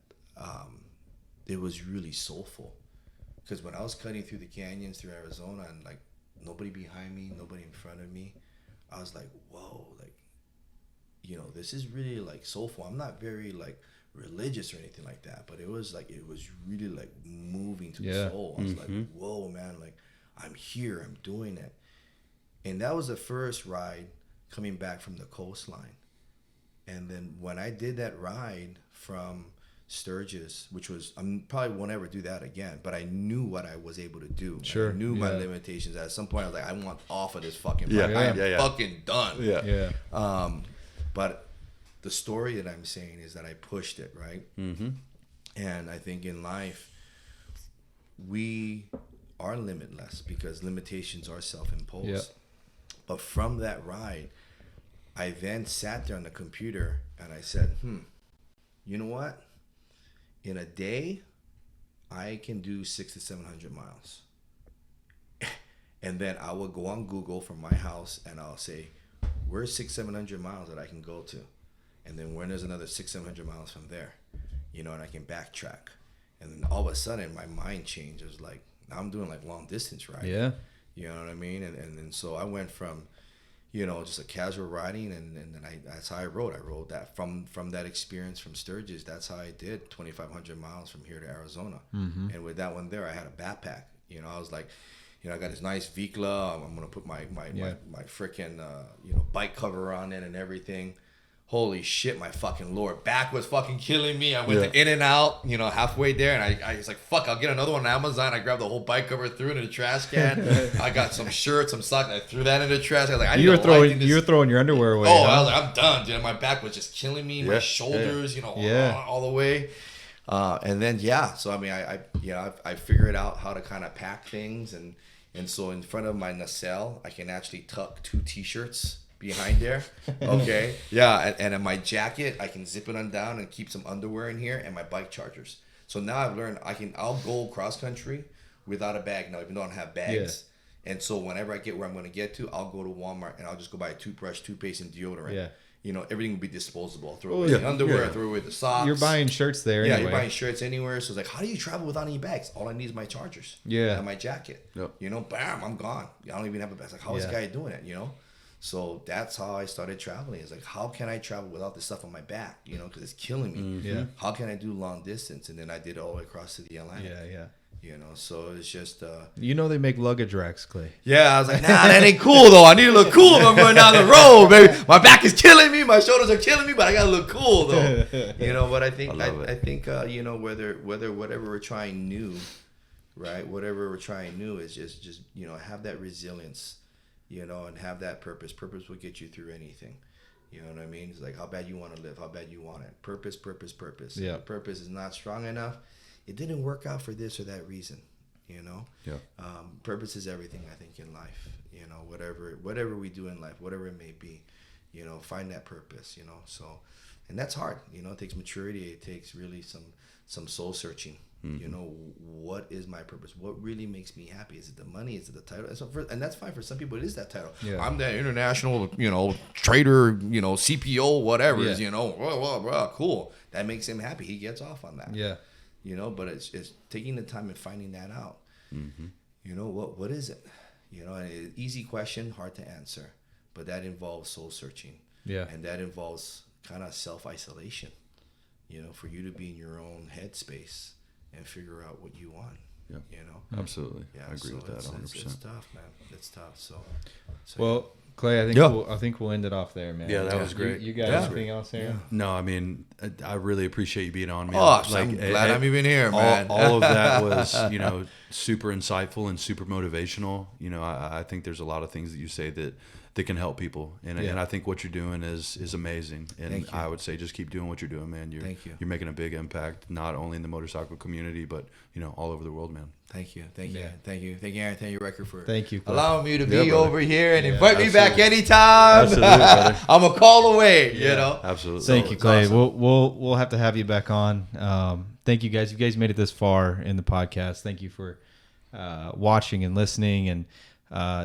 it was really soulful. Because when I was cutting through the canyons through Arizona and nobody behind me, nobody in front of me, I was like, whoa, this is really soulful. I'm not very religious or anything like that, but it was really moving to the soul. I was like, whoa, man, I'm here, I'm doing it. And that was the first ride coming back from the coastline. And then when I did that ride from Sturgis, which was, I probably won't ever do that again, but I knew what I was able to do. Sure. I knew my limitations. At some point I was like, I want off of this fucking bike. I am fucking done. Yeah. But the story that I'm saying is that I pushed it, right? And I think in life we are limitless because limitations are self-imposed. Yeah. But from that ride, I then sat there on the computer and I said, you know what? In a day, I can do 600 to 700 miles. And then I will go on Google from my house and I'll say, where's 600-700 miles that I can go to? And then when there's another 600-700 miles from there, and I can backtrack. And then all of a sudden my mind changed. It was like, now I'm doing long distance riding. Yeah. You know what I mean? And so I went from, just a casual riding, and then that's how I rode. I rode that from that experience from Sturgis. That's how I did 2,500 miles from here to Arizona. And with that one there, I had a backpack. I was like, I got this nice Vicla. I'm gonna put my freaking bike cover on it and everything. Holy shit, my fucking Lord. Back was fucking killing me. I went to In-N-Out, halfway there, and I was like, fuck, I'll get another one on Amazon. I grabbed the whole bike cover, threw it in the trash can. I got some shirts, some socks. I threw that in the trash. I was like, you were throwing your underwear away. Oh, I was like, I'm done, dude. My back was just killing me. My shoulders, all the way. And then so I mean, I figured out how to kind of pack things, and so in front of my nacelle, I can actually tuck 2 t-shirts behind there. Okay, and in my jacket, I can zip it on down and keep some underwear in here, and my bike chargers. So now I've learned I'll go cross country without a bag now, even though I don't have bags. Yeah. And so whenever I get where I'm going to get to, I'll go to Walmart and I'll just go buy a toothbrush, toothpaste, and deodorant. Yeah. You know, everything will be disposable. I'll throw away the underwear, throw away the socks. You're buying shirts there anyway. Yeah, you're buying shirts anywhere. So it's like, how do you travel without any bags? All I need is my chargers. Yeah. And my jacket. Yep. You know, bam, I'm gone. I don't even have a bag. It's like, how is this guy doing it, you know? So that's how I started traveling. It's like, how can I travel without this stuff on my back? You know, because it's killing me. Mm-hmm. Yeah. How can I do long distance? And then I did it all the way across to the Atlantic. Yeah. You know, so it's just... you know they make luggage racks, Clay. Yeah, I was like, nah, that ain't cool, though. I need to look cool if I'm going down the road, baby. My back is killing me. My shoulders are killing me, but I got to look cool, though. You know, but I think, you know, whether whatever we're trying new, right, whatever we're trying new is just you know, have that resilience, you know, and have that purpose. Purpose will get you through anything. You know what I mean? It's like how bad you want to live, how bad you want it. Purpose. Yeah. If purpose is not strong enough, it didn't work out for this or that reason, you know? Yeah. Purpose is everything, I think, in life. You know, whatever we do in life, whatever it may be, you know, find that purpose, you know? So, and that's hard, you know, it takes maturity. It takes really some soul searching. Mm-hmm. You know, what is my purpose? What really makes me happy? Is it the money? Is it the title? And that's fine for some people. It is that title. Yeah. I'm that international, you know, trader, you know, CPO, whatever. Yeah. You know, blah, cool. That makes him happy. He gets off on that. Yeah. You know, but it's taking the time and finding that out. Mm-hmm. You know, what is it? You know, an easy question, hard to answer, but that involves soul searching. Yeah. And that involves kind of self-isolation, you know, for you to be in your own headspace and figure out what you want. Yeah. You know? Absolutely. Yeah, I agree with that 100%. It's tough, man. It's tough. So well, Clay, I think we'll end it off there, man. Yeah, that was great. You got anything else here? No, I mean, I really appreciate you being on, man. Oh, I'm glad I'm even here, man. All of that was, you know, super insightful and super motivational. You know, I think there's a lot of things that you say that can help people, and I think what you're doing is amazing. And I would say just keep doing what you're doing, man. You're making a big impact, not only in the motorcycle community, but you know, all over the world, man. Thank you, Aaron. Thank you, Record, for Clay. allowing me to be over here and invite me back anytime. Absolutely, brother. I'm a call away. You know, absolutely. Thank you, Clay. Awesome. We'll have to have you back on. Thank you guys. You guys made it this far in the podcast. Thank you for watching and listening, and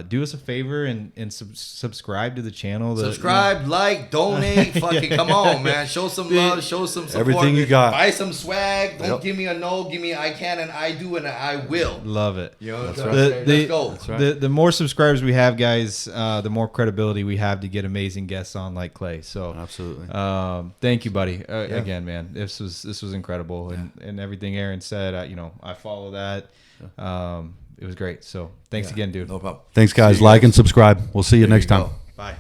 do us a favor and subscribe to the channel. Subscribe, like, donate. Fucking come on, man. Show some love. Show some support. Everything you got. Buy some swag. Don't give me a no. Give me I can and I do and I will. Love it. You know, that's right. Let's go. That's right. The more subscribers we have, guys, the more credibility we have to get amazing guests on like Clay. So absolutely. Thank you, buddy. Again, man, this was incredible, and everything Aaron said. I follow that. Yeah. It was great. So thanks again, dude. No problem. Thanks, guys. Like and subscribe. We'll see you next time. Bye.